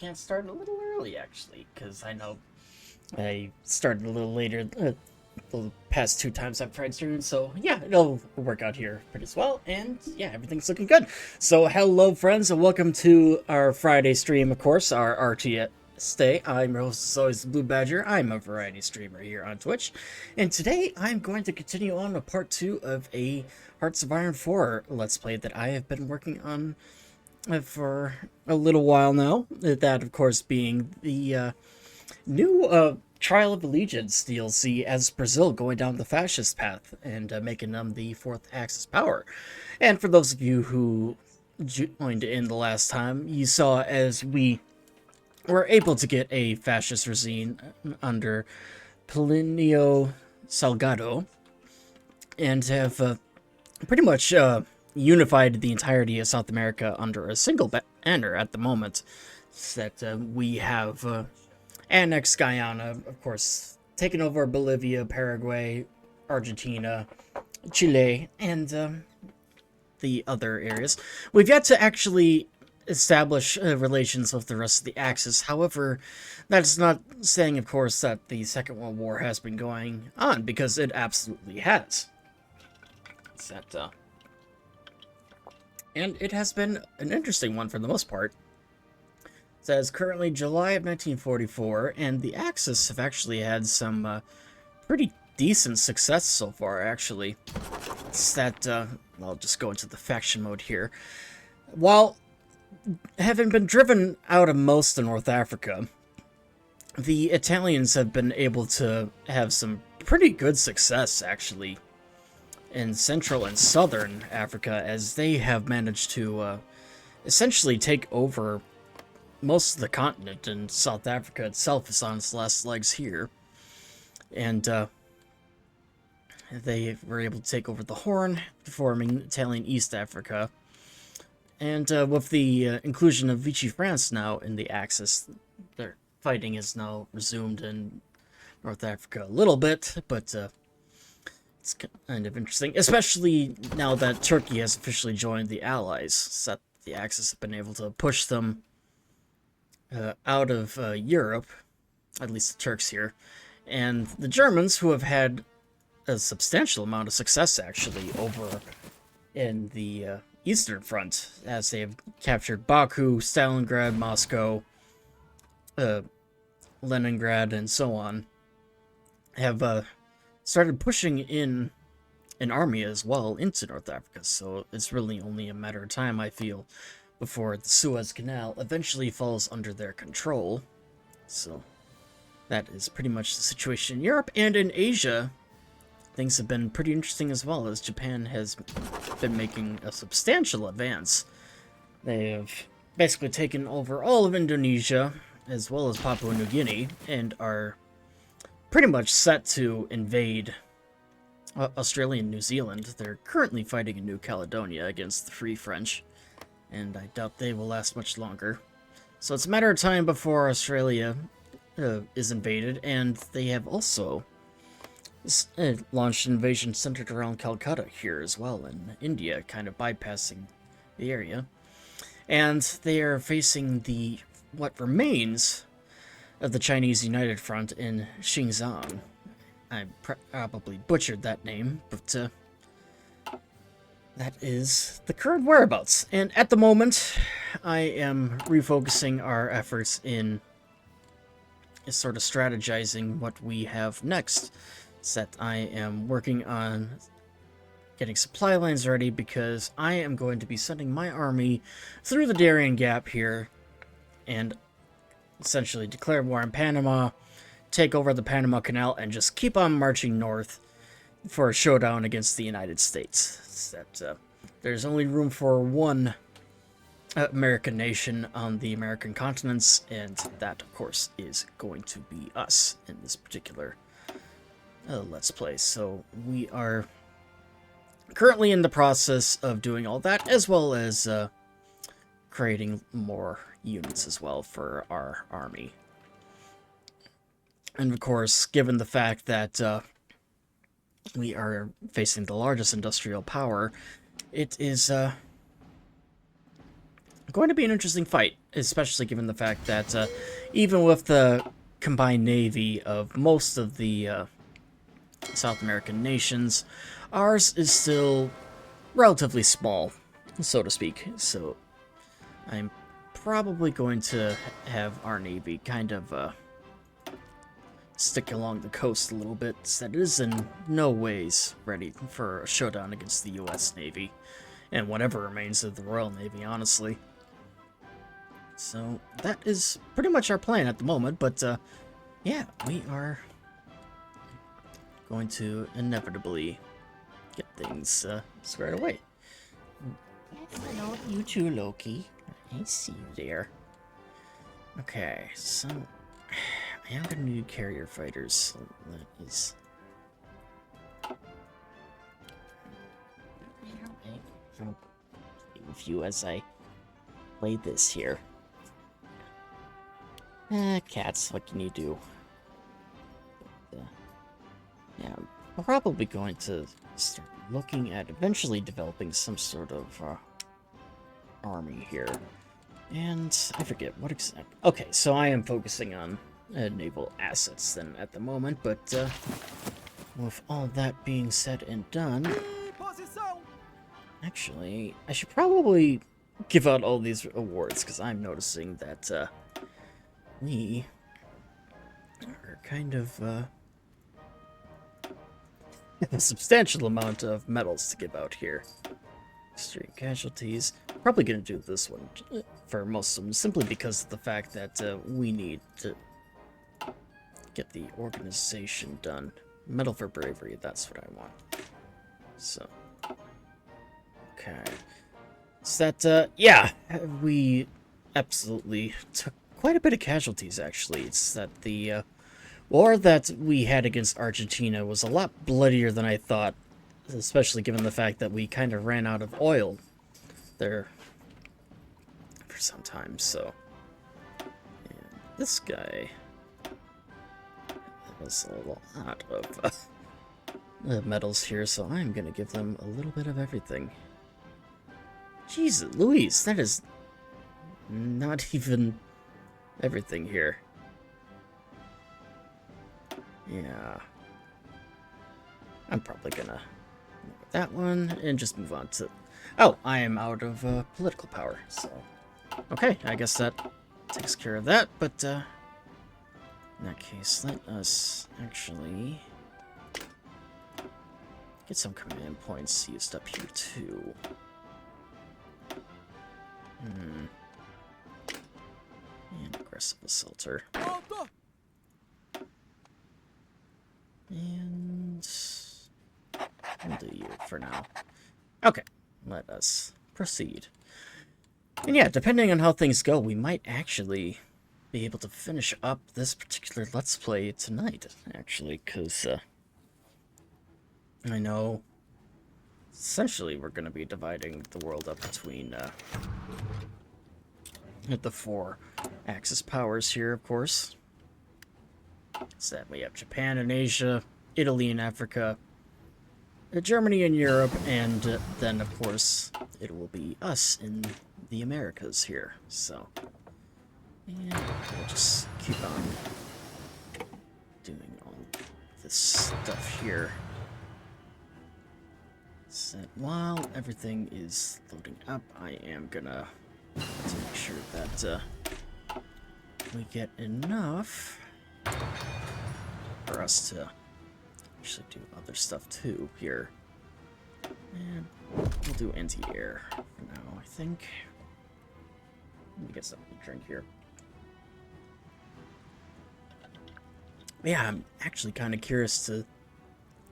Can't start a little early, actually, because I know I started a little later the past two times I've tried streaming, so yeah, it'll work out here pretty well, and yeah, everything's looking good. So hello, friends, and welcome to our Friday stream, of course, our RTS Day. I'm your host, as always, TheBlueBadger. I'm a variety streamer here on Twitch, and today I'm going to continue on with part 2 of a Hearts of Iron 4 Let's Play that I have been working on for a little while now. That, of course, being the new Trial of Allegiance DLC as Brazil going down the fascist path and making them the fourth Axis power. And for those of you who joined in the last time, you saw as we were able to get a fascist regime under Plinio Salgado and have pretty much unified the entirety of South America under a single banner at the moment. That we have annexed Guyana, of course, taken over Bolivia, Paraguay, Argentina, Chile, and the other areas. We've yet to actually establish relations with the rest of the Axis. However, that's not saying, of course, that the Second World War has been going on, because it absolutely has. And it has been an interesting one for the most part. It says currently July of 1944, and the Axis have actually had some pretty decent success so far, actually. It's that, I'll just go into the faction mode here. While having been driven out of most of North Africa, the Italians have been able to have some pretty good success, actually, in Central and Southern Africa, as they have managed to essentially take over most of the continent, and South Africa itself is on its last legs here. And they were able to take over the Horn, forming Italian East Africa. And with the inclusion of Vichy France now in the Axis, their fighting is now resumed in North Africa a little bit, but it's kind of interesting, especially now that Turkey has officially joined the Allies, so that the Axis have been able to push them out of Europe, at least the Turks here, and the Germans, who have had a substantial amount of success, actually, over in the Eastern Front, as they have captured Baku, Stalingrad, Moscow, Leningrad, and so on, have started pushing in an army as well into North Africa, so it's really only a matter of time, I feel, before the Suez Canal eventually falls under their control. So that is pretty much the situation in Europe. And in Asia, things have been pretty interesting as well, as Japan has been making a substantial advance. They have basically taken over all of Indonesia, as well as Papua New Guinea, and are pretty much set to invade Australia and New Zealand. They're currently fighting in New Caledonia against the Free French, and I doubt they will last much longer. So it's a matter of time before Australia is invaded, and they have also launched an invasion centered around Calcutta here as well, in India, kind of bypassing the area. And they are facing what remains of the Chinese United Front in Xinjiang. I probably butchered that name, but that is the current whereabouts. And at the moment, I am refocusing our efforts in sort of strategizing what we have next. So that I am working on getting supply lines ready, because I am going to be sending my army through the Darien Gap here and essentially declare war on Panama, take over the Panama Canal, and just keep on marching north for a showdown against the United States. That there's only room for one American nation on the American continents, and that, of course, is going to be us in this particular Let's Play. So we are currently in the process of doing all that, as well as creating more units as well for our army. And of course, given the fact that we are facing the largest industrial power, it is going to be an interesting fight. especially given the fact that even with the combined navy of most of the South American nations, ours is still relatively small, so to speak. So I'm probably going to have our navy kind of stick along the coast a little bit, so that it is in no ways ready for a showdown against the U.S. Navy, and whatever remains of the Royal Navy, honestly. So that is pretty much our plan at the moment, but yeah, we are going to inevitably get things squared away. Hello, you too, Loki. I see you there. Okay, so I am going to need carrier fighters, so that is... with you as I play this here. Cats, what can you do? Yeah, I'm probably going to start looking at eventually developing some sort of army here. And I forget what exactly... Okay, so I am focusing on naval assets then at the moment, but with all that being said and done... Actually, I should probably give out all these awards, because I'm noticing that we are kind of have a substantial amount of medals to give out here. Extreme casualties. Probably going to do this one for most of them, simply because of the fact that we need to get the organization done. Medal for bravery, that's what I want. So... Okay. So that, yeah, we absolutely took quite a bit of casualties, actually. It's that the war that we had against Argentina was a lot bloodier than I thought, especially given the fact that we kind of ran out of oil there for some time, so... And this guy... That was a lot of medals here, so I'm gonna give them a little bit of everything. Jesus Louise, that is not even everything here. Yeah. I'm probably gonna look at that one and just move on to... Oh, I am out of political power, so... Okay, I guess that takes care of that, but in that case, let us actually get some command points used up here, too. And aggressive assaulter. And we'll do you for now. Okay, let us proceed. And yeah, depending on how things go, we might actually be able to finish up this particular Let's Play tonight, actually, because I know essentially we're going to be dividing the world up between the 4 Axis powers here, of course. So that we have Japan in Asia, Italy in Africa, Germany in Europe, and then, of course, it will be us in the Americas here. So, and we'll just keep on doing all this stuff here. So while everything is loading up, I am gonna to make sure that we get enough for us to actually do other stuff too here. And we'll do anti-air for now, I think. Let me get something to drink here. Yeah, I'm actually kind of curious to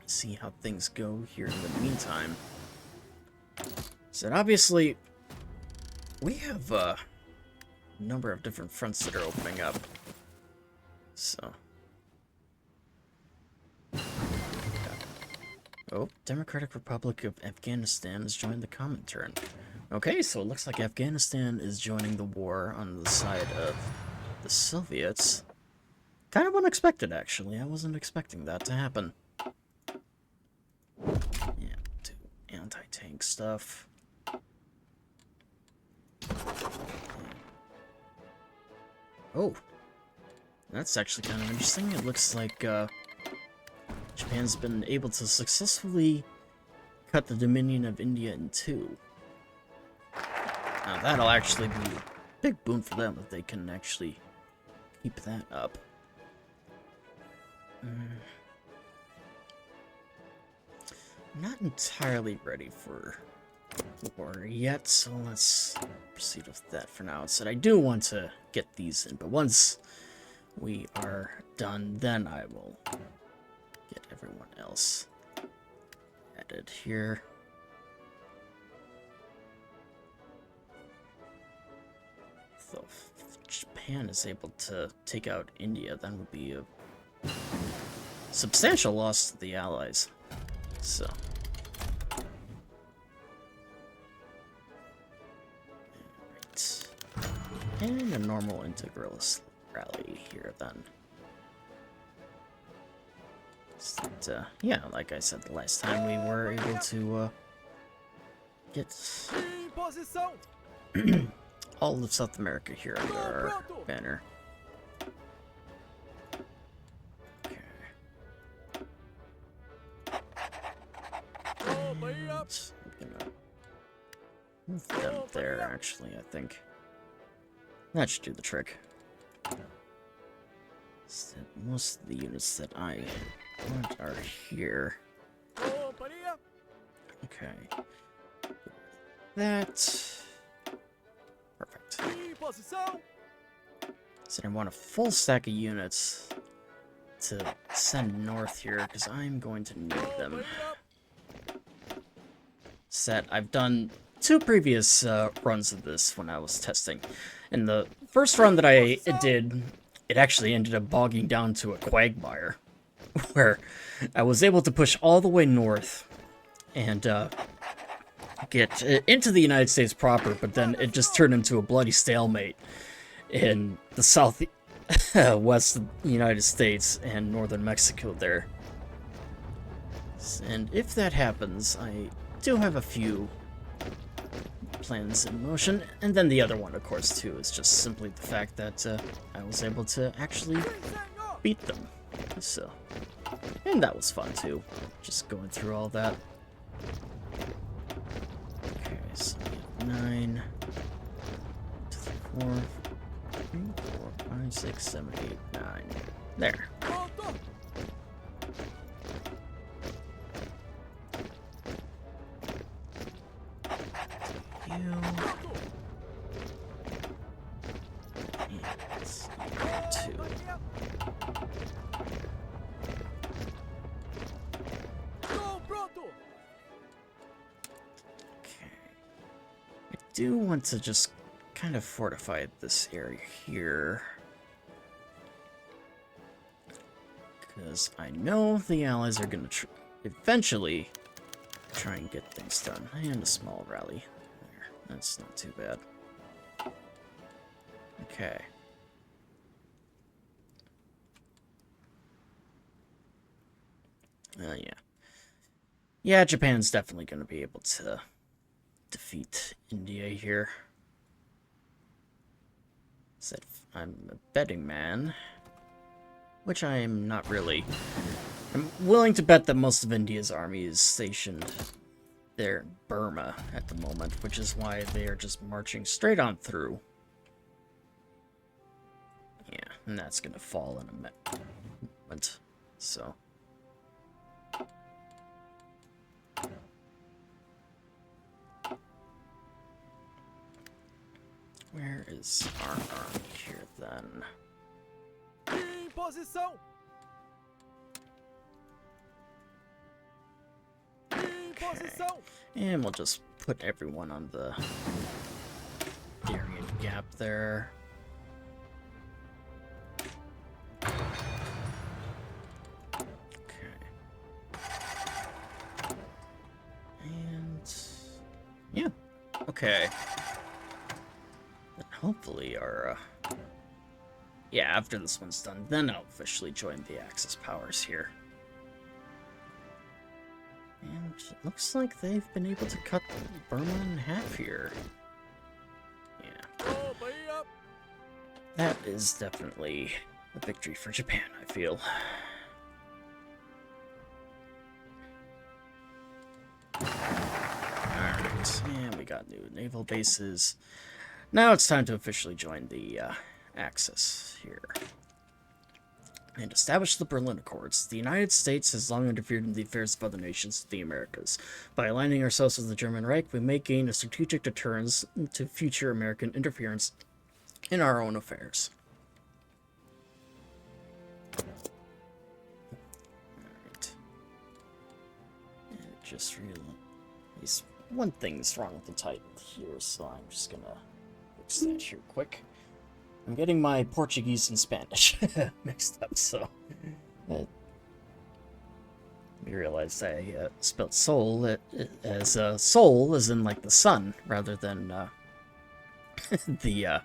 see how things go here in the meantime. So obviously, we have a number of different fronts that are opening up. So. Oh, Democratic Republic of Afghanistan has joined the Comintern. Okay, so it looks like Afghanistan is joining the war on the side of the Soviets. Kind of unexpected, actually. I wasn't expecting that to happen. Yeah, do anti-tank stuff. Oh, that's actually kind of interesting. It looks like Japan's been able to successfully cut the Dominion of India in two. Now that'll actually be a big boon for them if they can actually keep that up. Not entirely ready for war yet, so let's proceed with that for now. So I do want to get these in, but once we are done, then I will get everyone else added here. So if Japan is able to take out India, then would be a substantial loss to the Allies. So and a normal integralist rally here then. So that, yeah, like I said the last time, we were able to get all of South America here under our banner. Okay. And I'm gonna move them there, actually, I think. That should do the trick. So most of the units that I want are here. Okay. That. Perfect. So I want a full stack of units to send north here, because I'm going to need them. Set. I've done 2 previous runs of this when I was testing. In the first run that I did, it actually ended up bogging down to a quagmire, where I was able to push all the way north and get into the United States proper, but then it just turned into a bloody stalemate in the south west of the United States and northern Mexico there. And if that happens, I do have a few plans in motion, and then the other one, of course, too, is just simply the fact that I was able to actually beat them. So, and that was fun too, just going through all that. Okay, so we have 9, 2, 4, 3, 4, 5, 6, 7, 8, 9. There. I do want to just kind of fortify this area here, because I know the Allies are going to eventually try and get things done. And a small rally there. That's not too bad. Okay. Yeah. Yeah, Japan's definitely going to be able to defeat India here. Said I'm a betting man, which I am not really. I'm willing to bet that most of India's army is stationed there in Burma at the moment, which is why they are just marching straight on through. Yeah, and that's gonna fall in a moment, so. Where is our army here, then? Okay. And we'll just put everyone on the Darien Gap there. Okay. And... yeah. Okay. And hopefully our... yeah, after this one's done, then I'll officially join the Axis powers here. And it looks like they've been able to cut Burma in half here. Yeah. That is definitely a victory for Japan, I feel. Alright, and we got new naval bases. Now it's time to officially join the Axis here. And establish the Berlin Accords. The United States has long interfered in the affairs of other nations of the Americas. By aligning ourselves with the German Reich, we may gain a strategic deterrence to future American interference in our own affairs. Alright. And it just realized one thing's wrong with the title here, so I'm just gonna fix that here quick. I'm getting my Portuguese and Spanish mixed up, so I realized I spelled soul as soul as in like the sun rather than the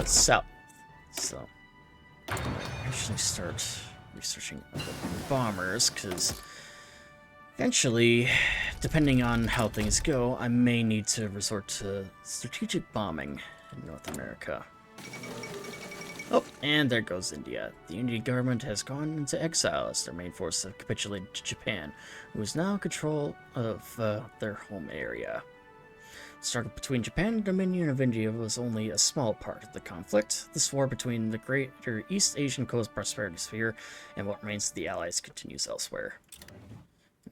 south. So I actually start researching the bombers because eventually, depending on how things go, I may need to resort to strategic bombing in North America. Oh, and there goes India. The Indian government has gone into exile as their main forces have capitulated to Japan, who is now in control of their home area. The struggle between Japan and Dominion of India was only a small part of the conflict. This war between the greater East Asian Coast Prosperity Sphere and what remains of the Allies continues elsewhere.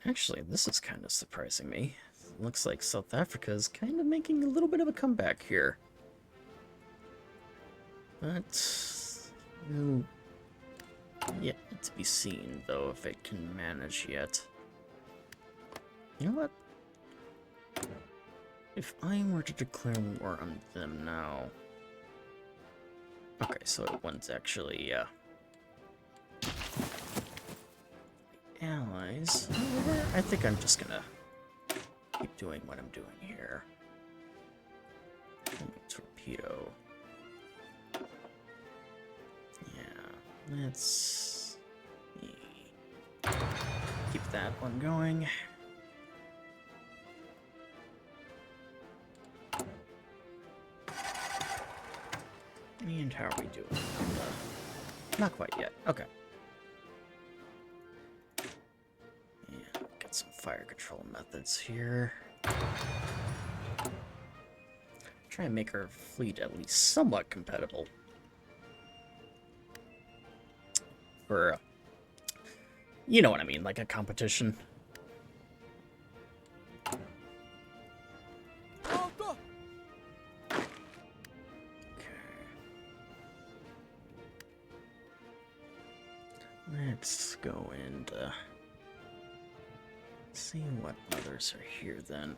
Actually, this is kind of surprising me. It looks like South Africa is kind of making a little bit of a comeback here. But yet to be seen, though, if it can manage yet. You know what? If I were to declare war on them now... Okay, so it one's actually, allies. However, I think I'm just gonna keep doing what I'm doing here. Torpedo. Let's keep that one going. And how are we doing? Not quite yet. Okay. Yeah, get some fire control methods here. Try and make our fleet at least somewhat compatible. For, you know what I mean, like a competition. Okay. Let's go and see what others are here then.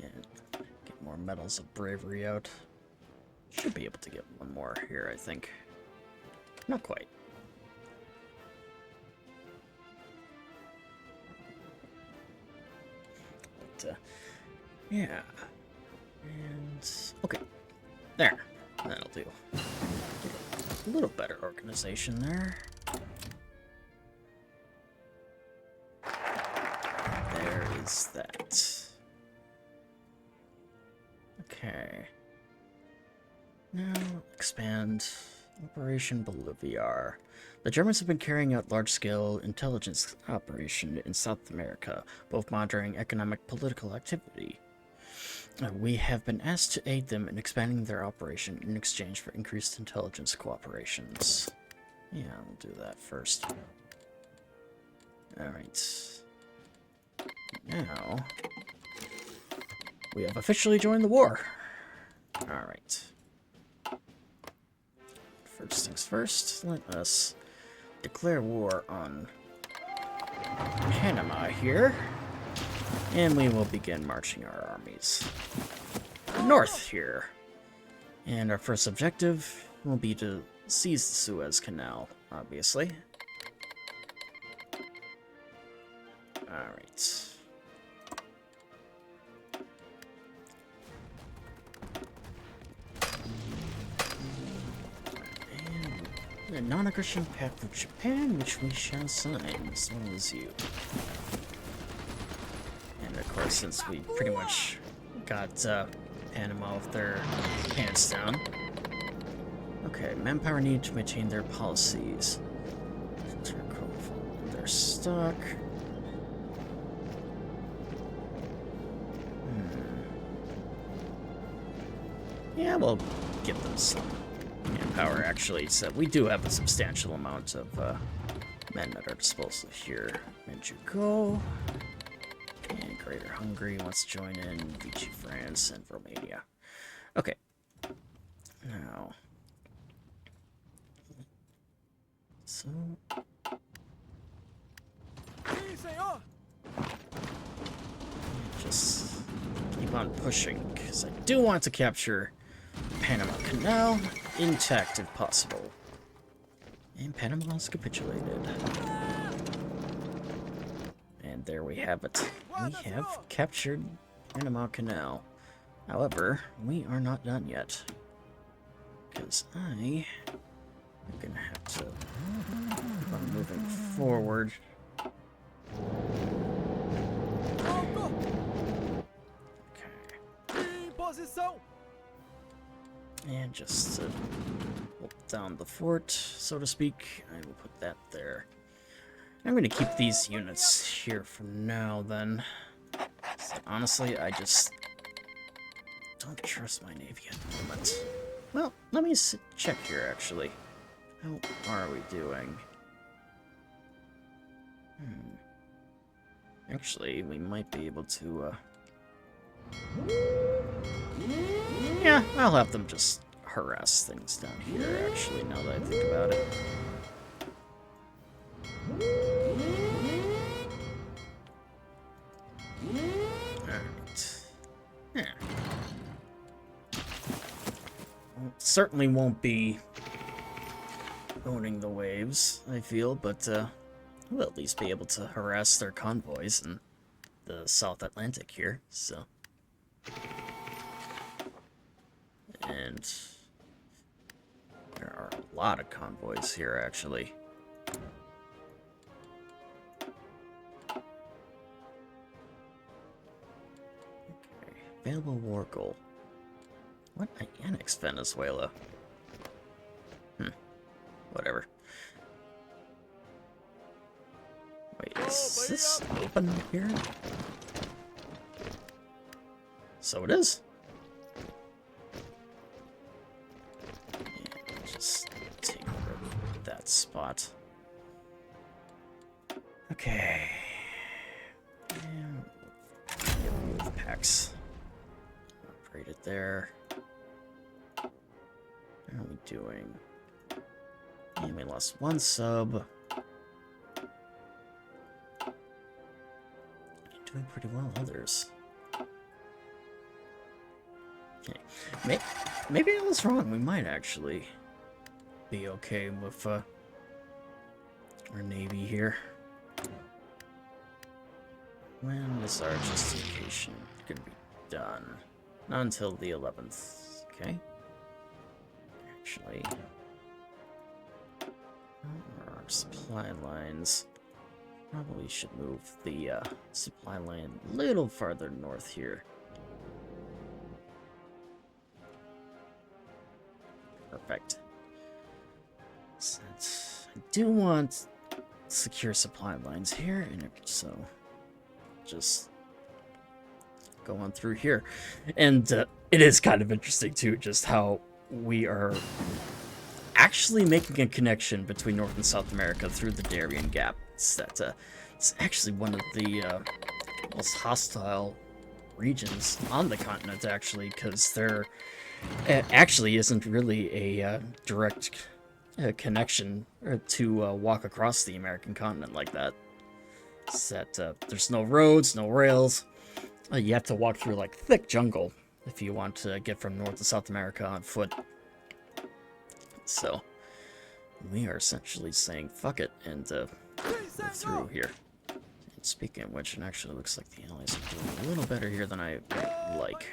And get more medals of bravery out. Should be able to get one more here, I think. Not quite. But, yeah. And, okay. There. That'll do. A little better organization there. There is that. Okay. Now, expand Operation Bolivar. The Germans have been carrying out large-scale intelligence operation in South America, both monitoring economic political activity. We have been asked to aid them in expanding their operation in exchange for increased intelligence cooperations. Yeah, we'll do that first. Alright. Now, we have officially joined the war. Alright. First things first, let us declare war on Panama here, and we will begin marching our armies north here. And our first objective will be to seize the Suez Canal, obviously. Alright. A non-aggression pact with Japan, which we shall sign, as well as you. And of course, since we pretty much got Panama with their pants down. Okay, manpower need to maintain their policies. They're stuck. Yeah, we'll give them some manpower, actually. So we do have a substantial amount of men at our disposal here. Mexico. And Greater Hungary wants to join in. Vichy, France, and Romania. Okay. Now. So. Just keep on pushing, because I do want to capture Panama Canal intact if possible. And Panama has capitulated. And there we have it. We have captured Panama Canal. However, we are not done yet. Because I am going to have to keep on moving forward. And just hold down the fort, so to speak. I will put that there. I'm going to keep these units here for now, then. So honestly, I just don't trust my navy at the moment. Well, let me check here, actually. How are we doing? Actually, we might be able to, yeah, I'll have them just harass things down here, actually, now that I think about it. Alright. Yeah. Well, certainly won't be owning the waves, I feel, but we'll at least be able to harass their convoys in the South Atlantic here, so. And there are a lot of convoys here, actually. Okay, available war goal. What? I annex Venezuela. Whatever. Wait, is this open here? So it is. Yeah, just take over that spot. Okay. And move packs. Upgrade it there. How are we doing? And we lost one sub. Doing pretty well, others. Okay. Maybe I was wrong. We might actually be okay with our navy here. When is our justification gonna be done? Not until the 11th. Okay. Actually, our supply lines. Probably should move the supply line a little farther north here. Perfect. Since I do want secure supply lines here, and so just go on through here. And it is kind of interesting too, just how we are actually making a connection between North and South America through the Darien Gap. It's actually one of the most hostile regions on the continent, actually, because there actually isn't really a direct connection to walk across the American continent like that. It's that there's no roads, no rails. You have to walk through like thick jungle if you want to get from North to South America on foot. So we are essentially saying fuck it and move through here. And speaking of which, it actually looks like the Allies are doing a little better here than I like.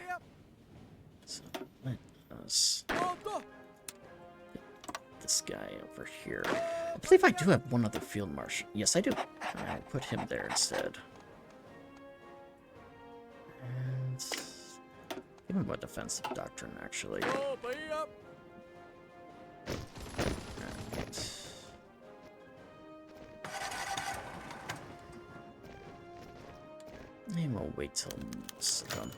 So let us get this guy over here. I believe I do have one other field marshal. Yes, I do. I'll put him there instead. And Give him a defensive doctrine, actually. Alright. And we'll wait till most of them.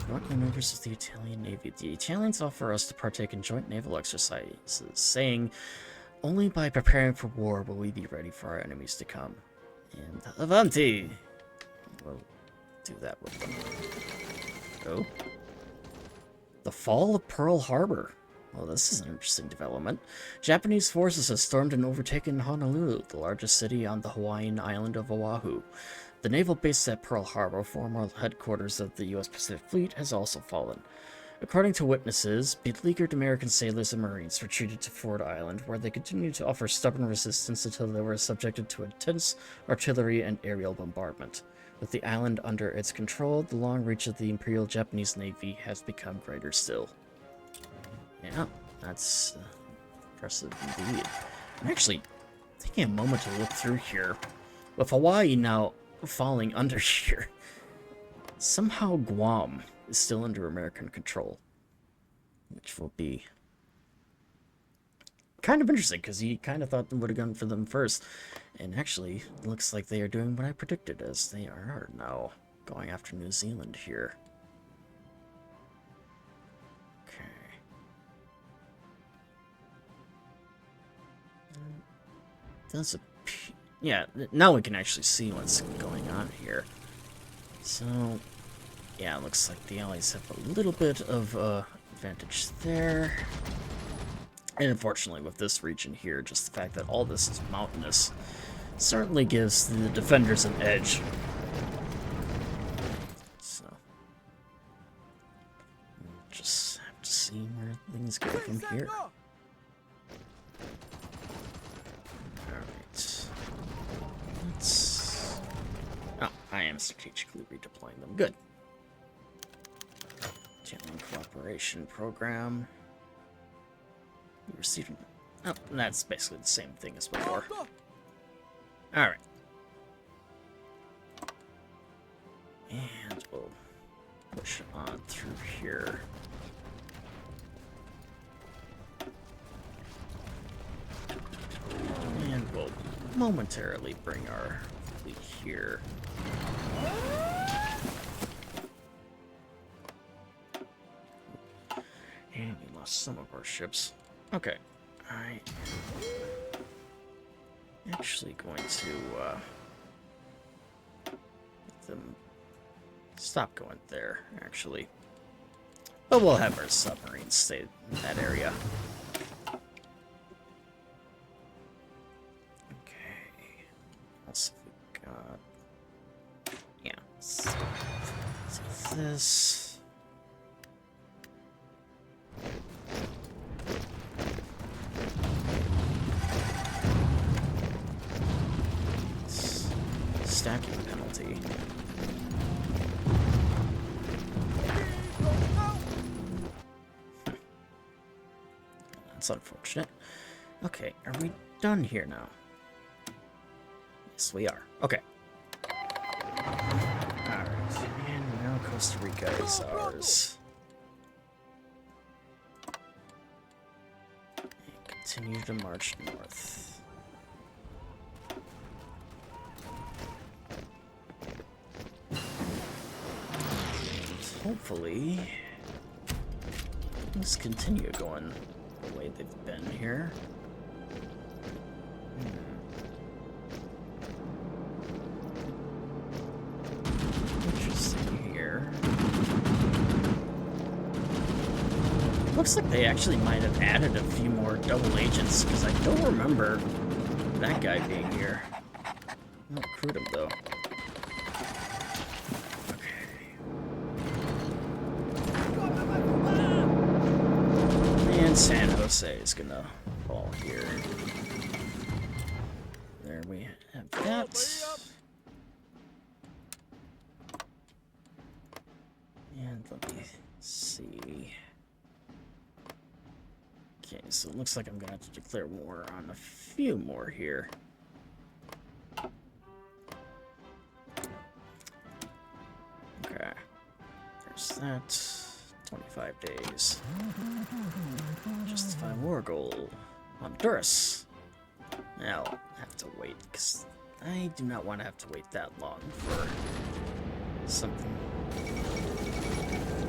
Joint maneuvers of the Italian Navy. The Italians offer us to partake in joint naval exercises, saying, only by preparing for war will we be ready for our enemies to come. And Avanti! We'll do that with them. Oh. The fall of Pearl Harbor. Well, this is an interesting development. Japanese forces have stormed and overtaken Honolulu, the largest city on the Hawaiian island of Oahu. The naval base at Pearl Harbor, former headquarters of the U.S. Pacific Fleet, has also fallen. According to witnesses, beleaguered American sailors and Marines retreated to Ford Island, where they continued to offer stubborn resistance until they were subjected to intense artillery and aerial bombardment. With the island under its control, the long reach of the Imperial Japanese Navy has become greater still. Yeah, that's impressive indeed. I'm actually taking a moment to look through here. With Hawaii now falling under here, somehow Guam is still under American control, which will be kind of interesting, because he kind of thought they would have gone for them first, and actually it looks like they are doing what I predicted, as they are now going after New Zealand here. Okay. Does appear, yeah, now we can actually see what's going on here. So yeah, it looks like the Allies have a little bit of advantage there. And unfortunately, with this region here, just the fact that all this is mountainous certainly gives the defenders an edge. So, we'll just have to see where things go from here. Alright. Let's... Oh, I am strategically redeploying them. Good. Channeling Cooperation Program. We received... Oh, that's basically the same thing as before. Alright. And we'll push on through here. And we'll momentarily bring our fleet here. And we lost some of our ships. Okay. I am actually going to let them stop going there, actually. But we'll have our submarines stay in that area. Okay. What else have we got? Yeah. Let's do this. Stacking penalty. That's unfortunate. Okay, are we done here now? Yes, we are. Okay. Alright, and now Costa Rica is ours. And continue to march north. Hopefully, things continue going the way they've been here. Interesting here. Looks like they actually might have added a few more double agents, because I don't remember that guy being here. I'll recruit him, though. San Jose is gonna fall here. There we have that. And let me see. Okay, so it looks like I'm gonna have to declare war on a few more here. Okay. There's that. 25 days. Justify war goal. Honduras. I'll have to wait, because I do not want to have to wait that long for something.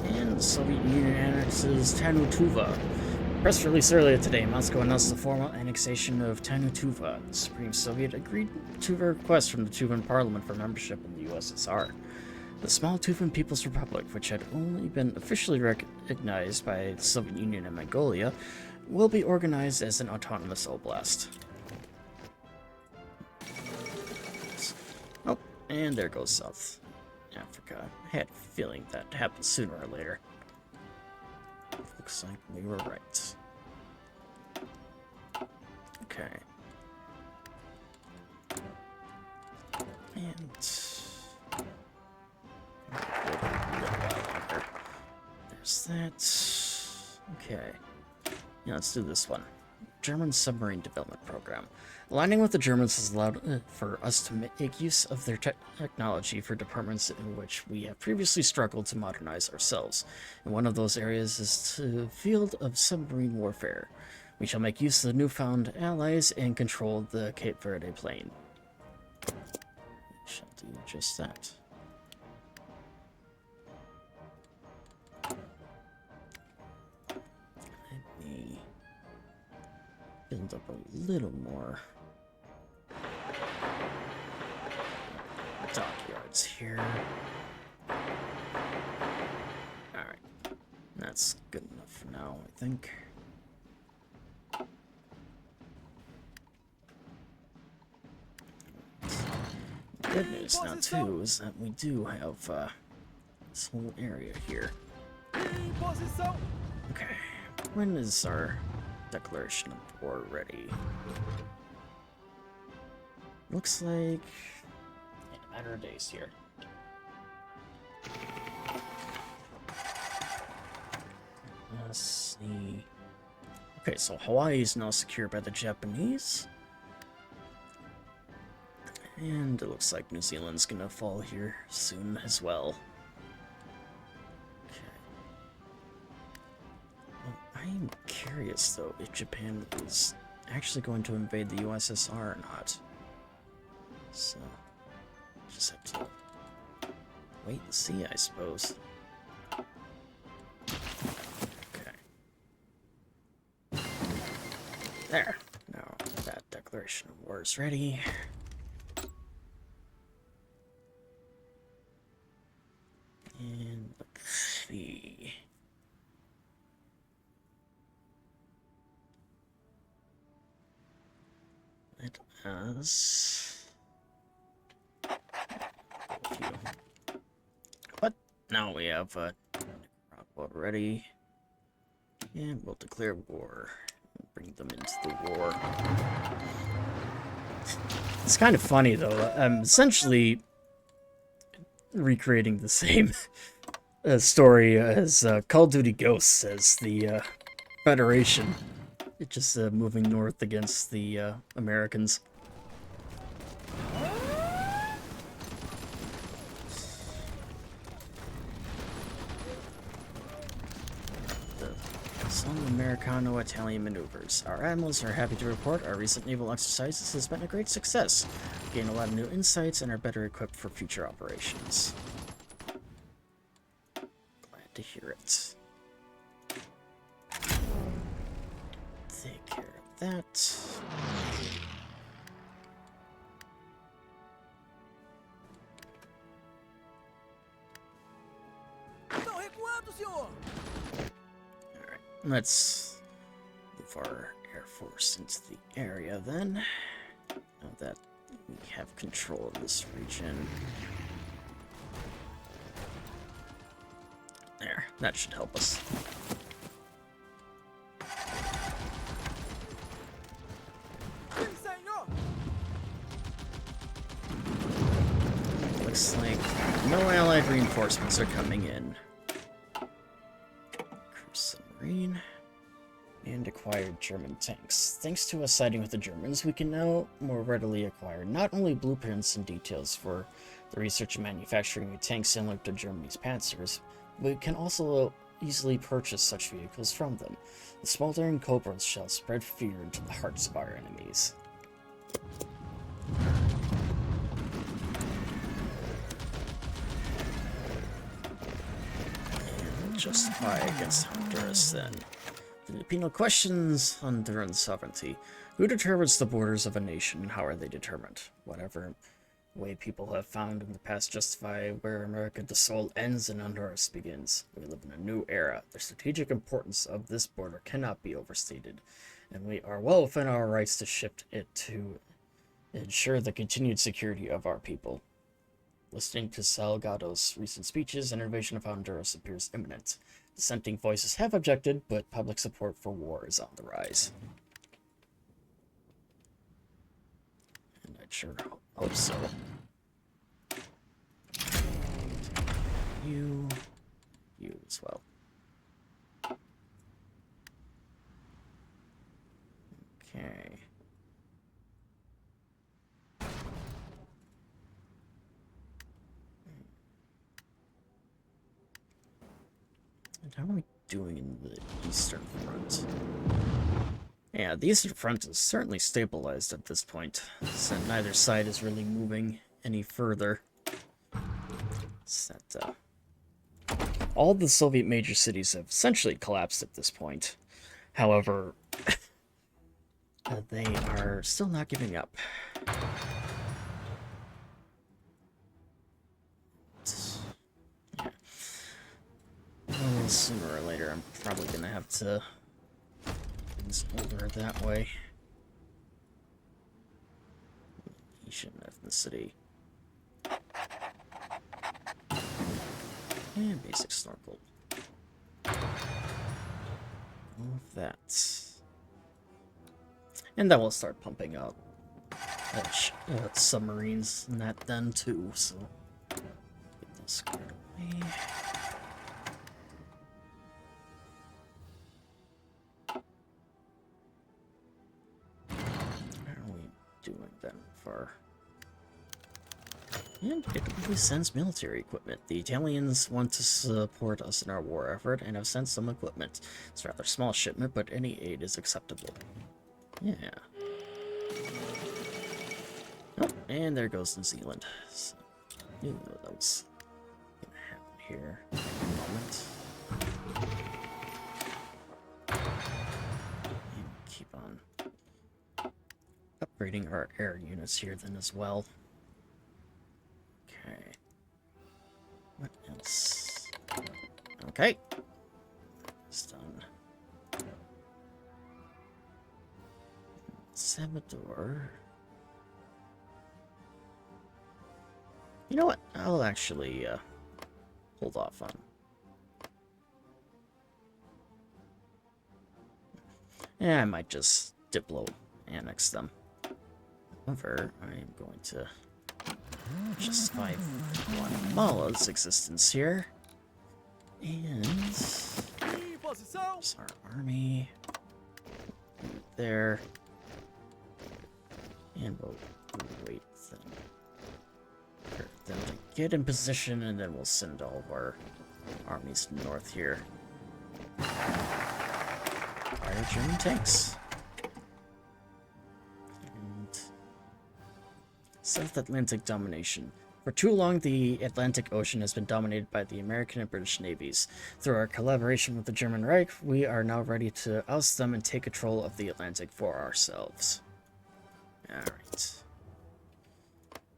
And the Soviet Union annexes Tanutuva. Press release earlier today, Moscow announced the formal annexation of Tanutuva. The Supreme Soviet agreed to a request from the Tuvan Parliament for membership in the USSR. The small Tuvan People's Republic, which had only been officially recognized by the Soviet Union and Mongolia, will be organized as an autonomous oblast. Oh, and there goes South Africa. I had a feeling that happened sooner or later. Looks like we were right. Okay. And there's that. Okay. Yeah, let's do this one. German Submarine Development Program. Aligning with the Germans has allowed for us to make use of their technology for departments in which we have previously struggled to modernize ourselves. And one of those areas is the field of submarine warfare. We shall make use of the newfound allies and control the Cape Verde Plain. We shall do just that. Let me build up a little more dockyards here. Alright. That's good enough for now, I think. Good news now, too, is that we do have this whole area here. Okay. When is our declaration of war ready? Looks like in a matter of days here. Let's see. Okay, so Hawaii is now secured by the Japanese. And it looks like New Zealand's gonna fall here soon as well. Okay. Well, I'm curious, though, if Japan is actually going to invade the USSR or not. So, just have to wait and see, I suppose. Okay. There. Now that declaration of war is ready. And let's see. Let us. But now we have Nicaragua ready, and we'll declare war and bring them into the war. It's kind of funny though. I'm essentially recreating the same story as Call of Duty Ghosts as the Federation. It's just moving north against the Americans. Some Americano-Italian maneuvers. Our admirals are happy to report our recent naval exercises has been a great success. We gained a lot of new insights and are better equipped for future operations. Glad to hear it. Take care of that. Alright, let's move our Air Force into the area then. Now that we have control of this region. There, that should help us. Looks like no allied reinforcements are coming in. Cruise submarine. And acquired German tanks. Thanks to us siding with the Germans, we can now more readily acquire not only blueprints and details for the research and manufacturing of tanks similar to Germany's Panzers, but we can also easily purchase such vehicles from them. The smoldering cobras shall spread fear into the hearts of our enemies. And justify against Honduras, then. Filipino questions Honduran sovereignty. Who determines the borders of a nation, and how are they determined? Whatever way people have found in the past justify where America the Sol ends and Honduras begins. We live in a new era. The strategic importance of this border cannot be overstated, and we are well within our rights to shift it to ensure the continued security of our people. Listening to Salgado's recent speeches, an invasion of Honduras appears imminent. Dissenting voices have objected, but public support for war is on the rise. And I'd sure hope so. You as well. Okay. And how are we doing in the Eastern Front? Yeah, the Eastern Front is certainly stabilized at this point, so neither side is really moving any further. It's that, all the Soviet major cities have essentially collapsed at this point. However, they are still not giving up. Yeah. Well, sooner or later, I'm probably gonna have to older that way. Asian ethnicity. And basic snorkel. All of that. And then we'll start pumping out submarines and that then too, so get those squared away. Doing then far. And it really sends military equipment. The Italians want to support us in our war effort and have sent some equipment. It's a rather small shipment, but any aid is acceptable. Yeah. Oh, and there goes New Zealand. So, you know that was gonna happen here in a moment. And keep on upgrading our air units here then as well. Okay. What else? Okay. It's done. Salvador. You know what? I'll actually hold off on. Yeah, I might just Diplo annex them. However, I am going to justify Guatemala's existence here. And there's our army there. And we'll wait for them to get in position, and then we'll send all of our armies north here. Fire German tanks. South Atlantic domination. For too long, the Atlantic Ocean has been dominated by the American and British navies. Through our collaboration with the German Reich, we are now ready to oust them and take control of the Atlantic for ourselves. Alright.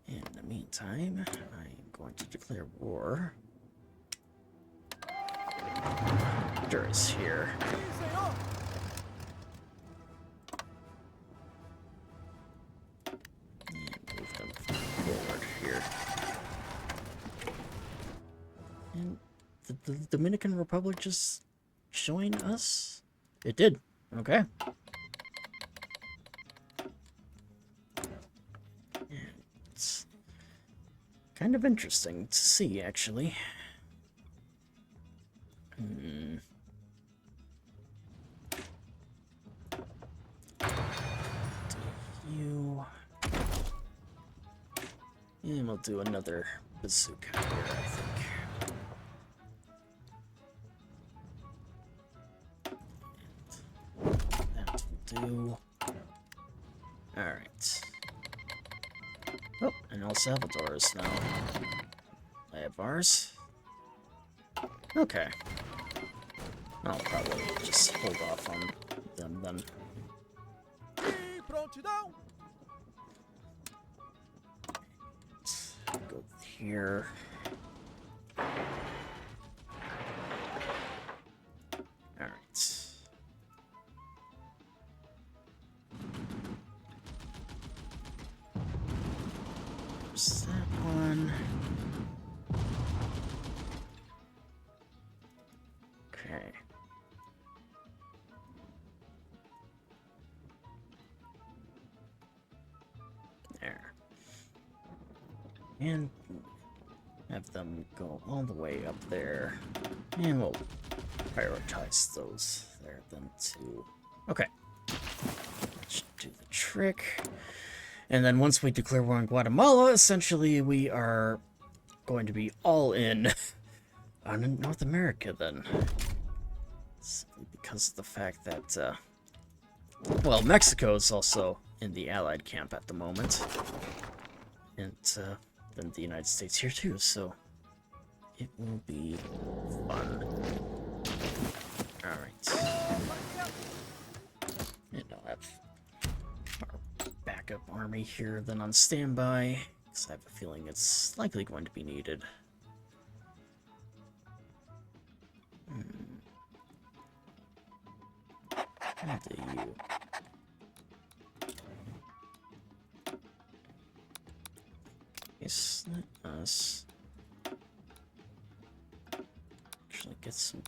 In the meantime, I am going to declare war. Honduras here. Move them forward here. And did the Dominican Republic just join us? It did. Okay. And it's kind of interesting to see, actually. You... And we'll do another bazooka here, I think. do. Alright. Oh, and El Salvador's now. I have ours. Okay. I'll probably just hold off on them then. Let's go here. Alright. There's that one. Okay. There. And have them go all the way up there. And we'll prioritize those there then too. Okay. Should do the trick. And then once we declare war on Guatemala, essentially we are going to be all in on North America then. Simply because of the fact that, well, Mexico is also in the Allied camp at the moment. And then the United States here too, so it will be fun. Alright. And I'll have our backup army here then on standby, because I have a feeling it's likely going to be needed. How do you... Yes, let us actually get some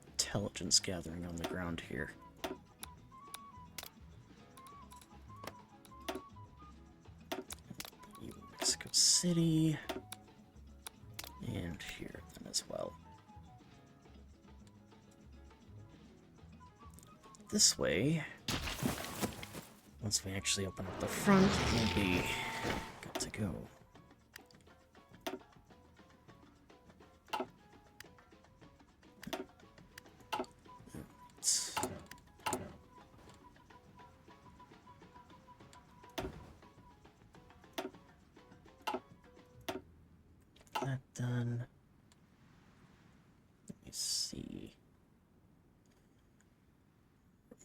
intelligence gathering on the ground here. Mexico City, and here then as well. This way, once we actually open up the front, we'll be good to go. That done. Let me see.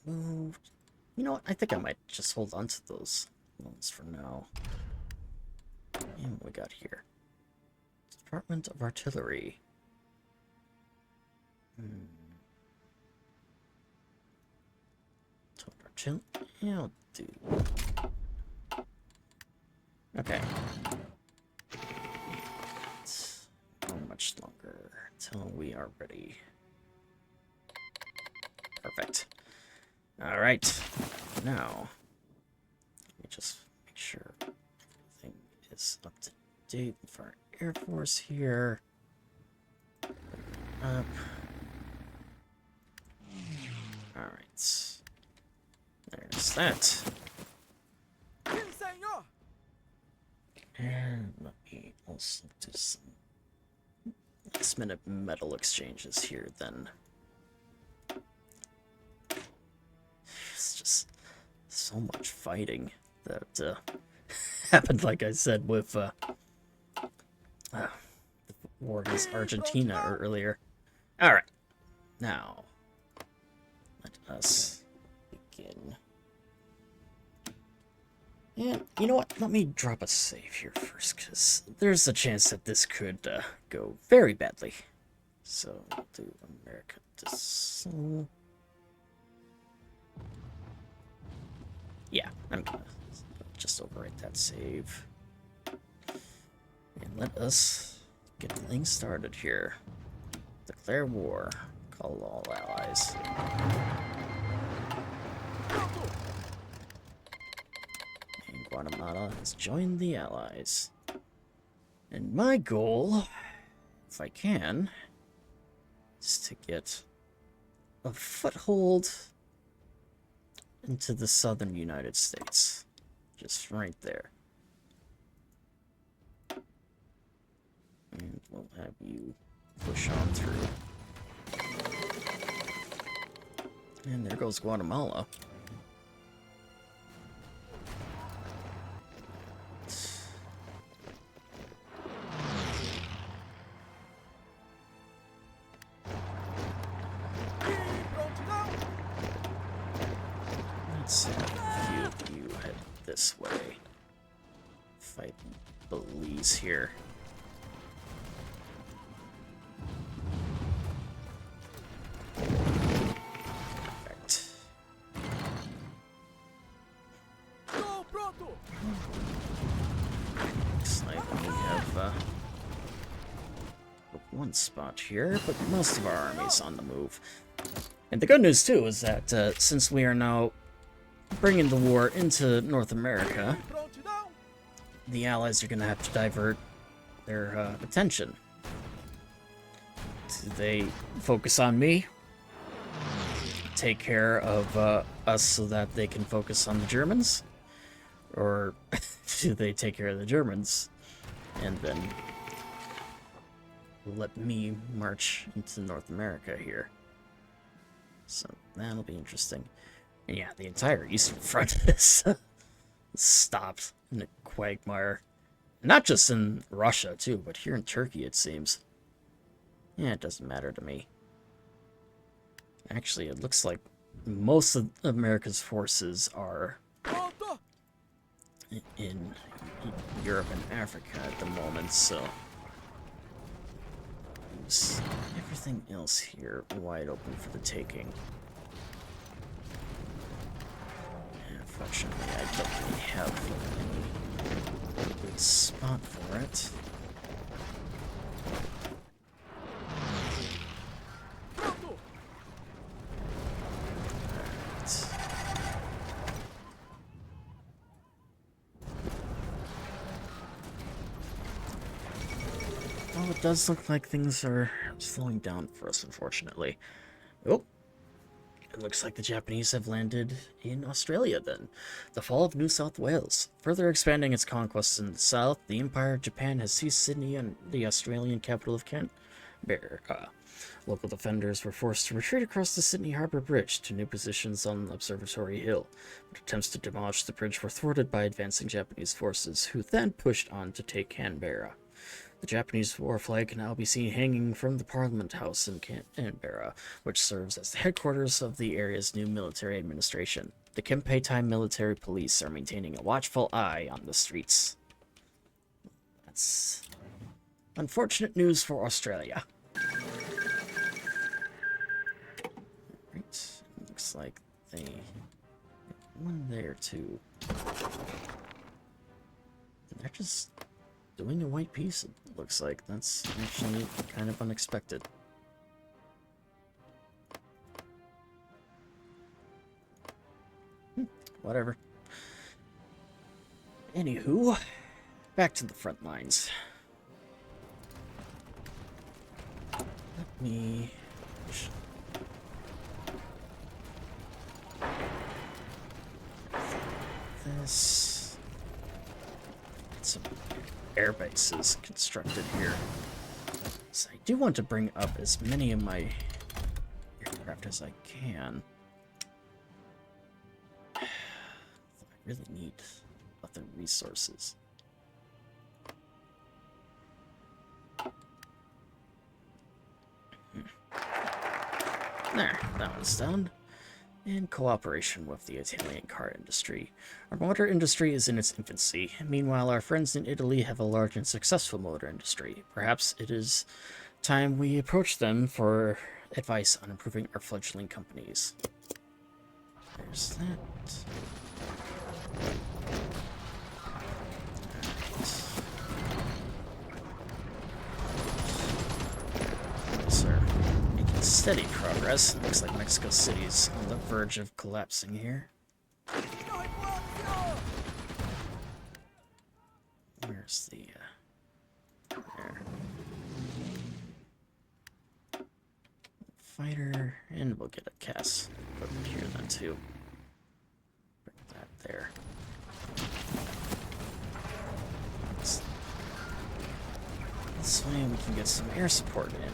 Removed. You know what? I think I might just hold on to those ones for now. And what we got here? Department of Artillery. Yeah, I'll do. Okay. How much longer until we are ready? Perfect. Alright. Now, let me just make sure everything is up to date for our Air Force here. Up. Alright. There's that. And let me also do some last-minute metal exchanges here, then. It's just so much fighting that happened, like I said, with the war against Argentina earlier. Alright. Now, let us begin. And you know what? Let me drop a save here first, because there's a chance that this could go very badly. So we'll do America to Seoul. Yeah, I'm gonna just overwrite that save. And let us get things started here. Declare war. Call all allies. Guatemala has joined the Allies. And my goal, if I can, is to get a foothold into the southern United States. Just right there. And we'll have you push on through. And there goes Guatemala. Let's have a few of you head this way. Fight Belize here. Perfect. Looks like we have one spot here, but most of our army's on the move. And the good news, too, is that since we are now bringing the war into North America, the Allies are going to have to divert their attention. Do they focus on me? Take care of us so that they can focus on the Germans? Or do they take care of the Germans and then let me march into North America here? So that'll be interesting. And yeah, the entire Eastern Front is stopped in a quagmire. Not just in Russia, too, but here in Turkey, it seems. Yeah, it doesn't matter to me. Actually, it looks like most of America's forces are in Europe and Africa at the moment, so there's everything else here wide open for the taking. Unfortunately, I don't really have any good spot for it. Well, it does look like things are slowing down for us, unfortunately. Oh, it looks like the Japanese have landed in Australia, then. The fall of New South Wales. Further expanding its conquests in the south, the Empire of Japan has seized Sydney and the Australian capital of Canberra. Local defenders were forced to retreat across the Sydney Harbour Bridge to new positions on Observatory Hill, but attempts to demolish the bridge were thwarted by advancing Japanese forces, who then pushed on to take Canberra. The Japanese war flag can now be seen hanging from the Parliament House in Canberra, which serves as the headquarters of the area's new military administration. The Kempeitai military police are maintaining a watchful eye on the streets. That's unfortunate news for Australia. Right, looks like they one there too. They're just doing a white piece, it looks like. That's actually kind of unexpected. Whatever. Anywho, back to the front lines. Let me... this... some air bases constructed here. So I do want to bring up as many of my aircraft as I can. I really need other resources. There, that one's done. In cooperation with the Italian car industry. Our motor industry is in its infancy. Meanwhile, our friends in Italy have a large and successful motor industry. Perhaps it is time we approach them for advice on improving our fledgling companies. There's that. Sir. Steady progress. Looks like Mexico City's on the verge of collapsing here. Where's the, there. Fighter, and we'll get a CAS equipment here then too. Bring that there. This way we can get some air support in.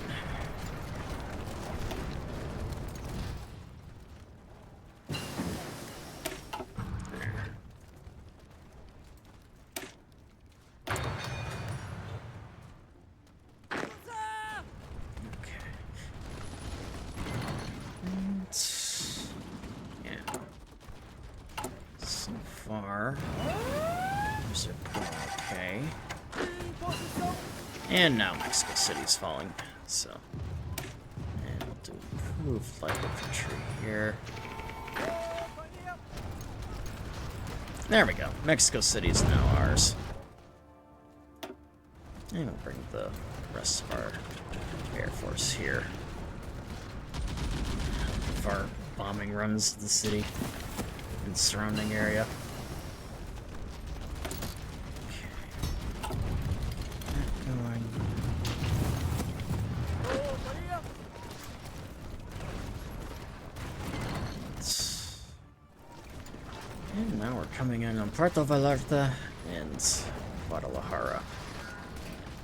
far. Okay. And now Mexico City's falling, so. And we'll do improved light infantry here. There we go. Mexico City is now ours. And we'll bring the rest of our Air Force here. Of our bombing runs to the city and surrounding area. Okay. Going. And now we're coming in on Puerto Vallarta and Guadalajara.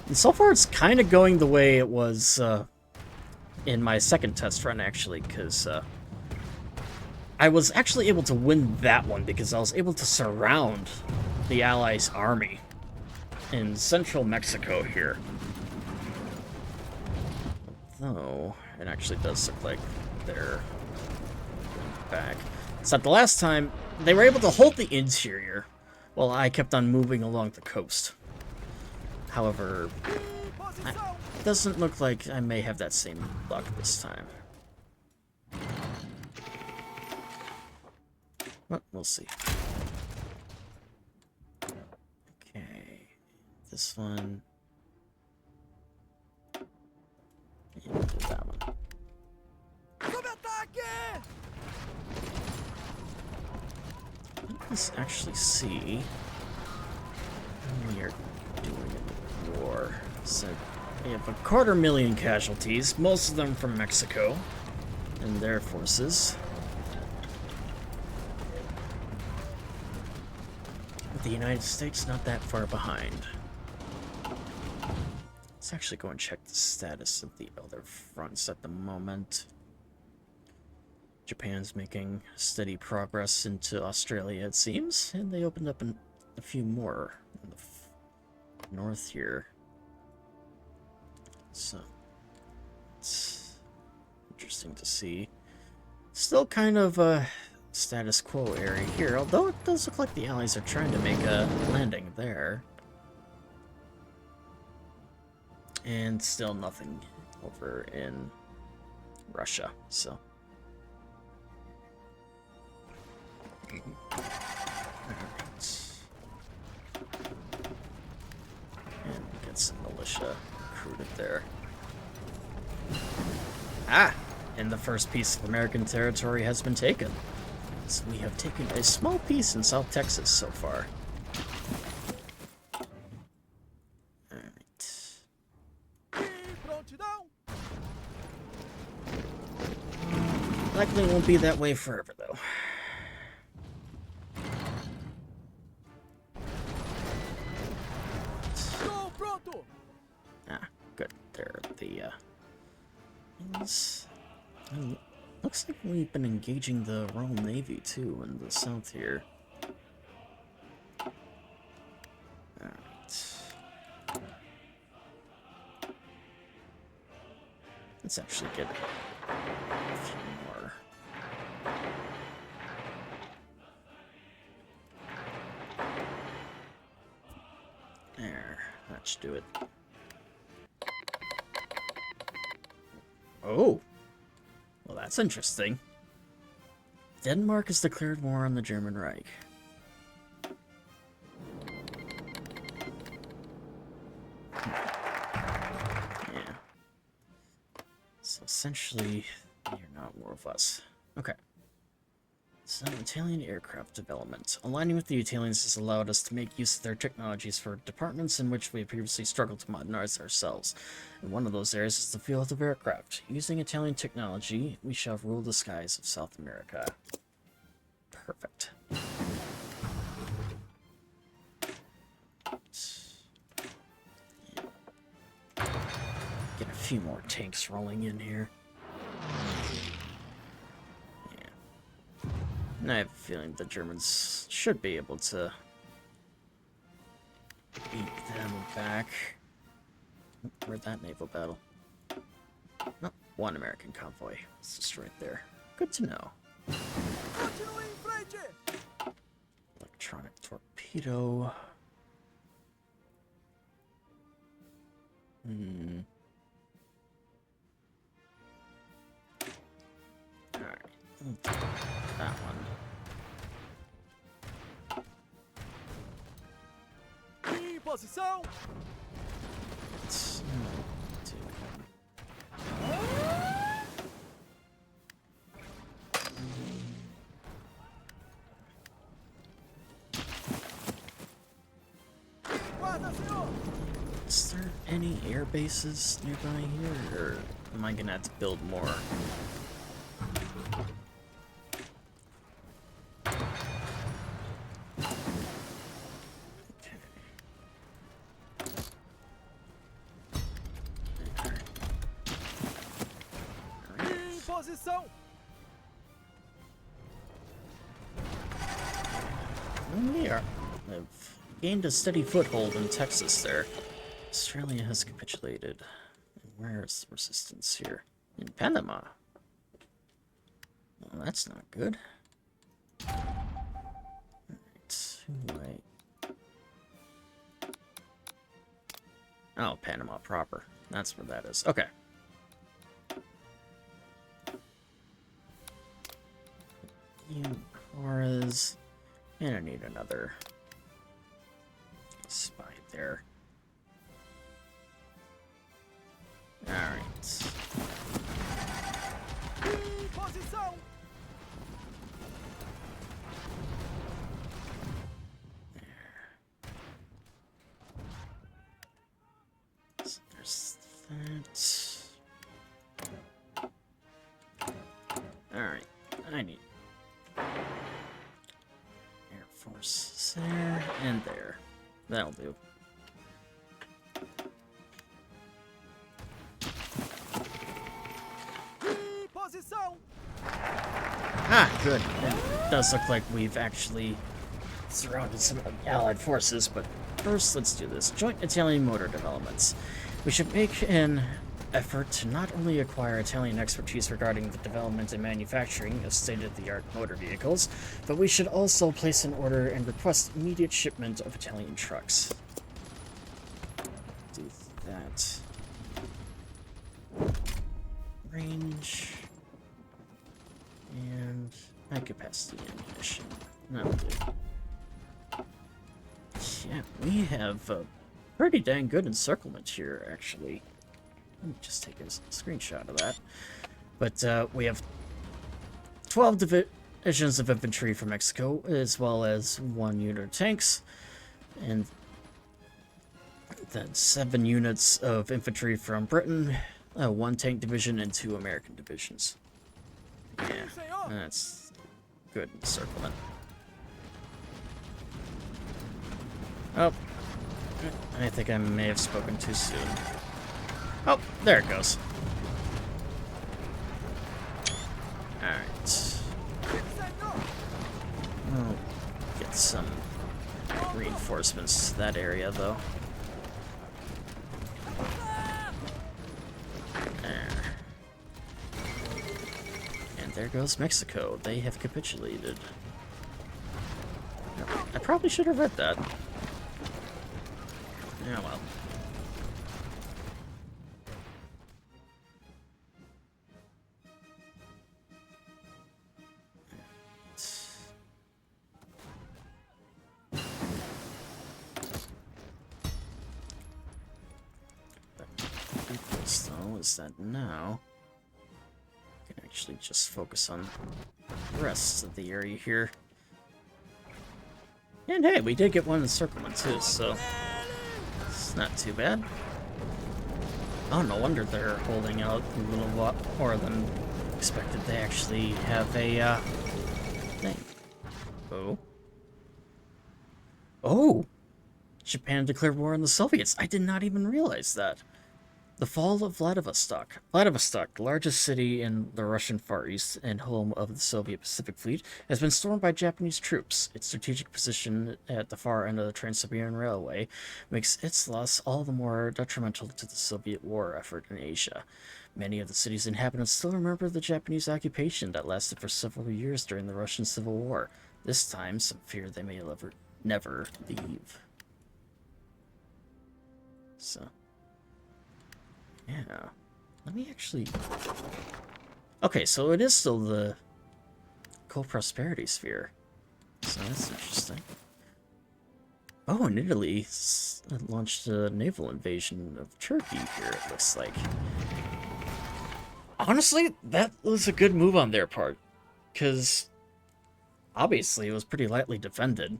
And so far it's kind of going the way it was in my second test run, actually, because I was actually able to win that one because I was able to surround the Allies' army in central Mexico here. Though, it actually does look like they're back. So the last time, they were able to hold the interior while I kept on moving along the coast. However, it doesn't look like I may have that same luck this time. But we'll see. Okay, this one. And we'll do that one. Let's actually see how we are doing in the war. So we have 250,000 casualties, most of them from Mexico and their forces. With the United States not that far behind. Let's actually go and check the status of the other fronts at the moment. Japan's making steady progress into Australia, it seems, and they opened up a few more in the north here. So, it's interesting to see. Still kind of a status quo area here, although it does look like the Allies are trying to make a landing there. And still nothing over in Russia, so. Alright. And get some militia recruited there. Ah! And the first piece of American territory has been taken. So we have taken a small piece in South Texas so far. Alright. Likely won't be that way forever, though. Ah, good. There, looks like we've been engaging the Royal Navy, too, in the south here. Alright. Let's actually get a few more. There, that should do it. Oh! Well, that's interesting. Denmark has declared war on the German Reich. Yeah. So essentially, you're not war with us. Okay. So, Italian aircraft development. Aligning with the Italians has allowed us to make use of their technologies for departments in which we have previously struggled to modernize ourselves. And one of those areas is the field of aircraft. Using Italian technology, we shall rule the skies of South America. Perfect. Get a few more tanks rolling in here. And I have a feeling the Germans should be able to beat them back. Where'd that naval battle? Oh, one American convoy. It's just right there. Good to know. Electronic torpedo. Alright. That one. Posição! Is there any air bases nearby here, or am I gonna have to build more? Posição! We have gained a steady foothold in Texas there. Australia has capitulated. And where is the resistance here? In Panama. Well, that's not good. Alright, who do I... Oh, Panama proper. That's where that is. Okay. Juarez. And I need another spy there. Alright. Posição! So there's that. Alright, I need Air Force there and there. That'll do. Posição! Ah, good. It does look like we've actually surrounded some of the Allied forces, but first let's do this. Joint Italian motor developments. We should make an effort to not only acquire Italian expertise regarding the development and manufacturing of state-of-the-art motor vehicles, but we should also place an order and request immediate shipment of Italian trucks. Do that. Range. And high capacity ammunition. That'll do. Yeah, we have a pretty dang good encirclement here, actually. Let me just take a screenshot of that. But we have 12 divisions of infantry from Mexico, as well as 1 unit of tanks, and then 7 units of infantry from Britain, 1 tank division, and 2 American divisions. Yeah, that's good encirclement. Oh, I think I may have spoken too soon. Oh, there it goes. Alright. I'll get some reinforcements to that area, though. There. And there goes Mexico. They have capitulated. I probably should have read that. Yeah, well. This, though, is that now I can actually just focus on the rest of the area here. And hey, we did get one encirclement too, so it's not too bad. Oh, no wonder they're holding out a little lot more than expected. They actually have a thing. Oh. Oh! Japan declared war on the Soviets. I did not even realize that. The fall of Vladivostok. Vladivostok, the largest city in the Russian Far East and home of the Soviet Pacific Fleet, has been stormed by Japanese troops. Its strategic position at the far end of the Trans-Siberian Railway makes its loss all the more detrimental to the Soviet war effort in Asia. Many of the city's inhabitants still remember the Japanese occupation that lasted for several years during the Russian Civil War. This time, some fear they may never leave. So, yeah. Let me actually... Okay, so it is still the co-prosperity sphere. So that's interesting. Oh, and Italy launched a naval invasion of Turkey here, it looks like. Honestly, that was a good move on their part. Because, obviously, it was pretty lightly defended.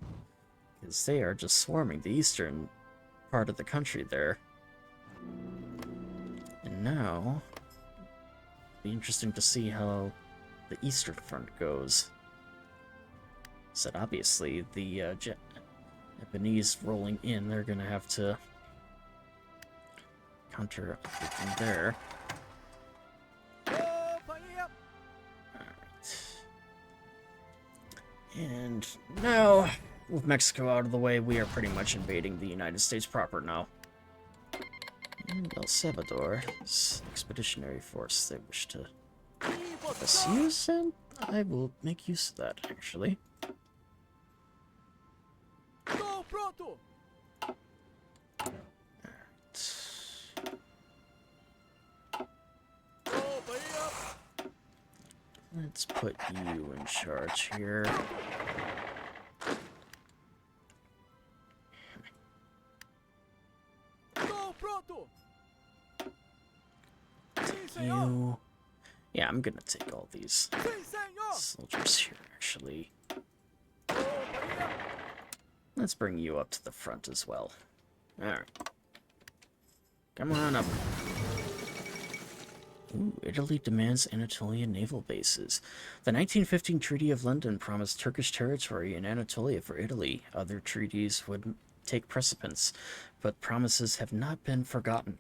Because they are just swarming the eastern part of the country there. And now, it'll be interesting to see how the eastern front goes. So obviously, the Japanese rolling in, they're going to have to counter everything there. Companhia. Alright. And now, with Mexico out of the way, we are pretty much invading the United States proper now. And El Salvador's expeditionary force they wish to let us use, and I will make use of that, actually. Tô pronto. Companhia. Let's put you in charge here. Tô pronto. Sim, senhor. You... Yeah, I'm gonna take all these Sim, senhor. soldiers here, actually. Companhia. Let's bring you up to the front as well. Alright. Come on up. Ooh, Italy demands Anatolian naval bases. The 1915 Treaty of London promised Turkish territory in Anatolia for Italy. Other treaties would take precedence, but promises have not been forgotten.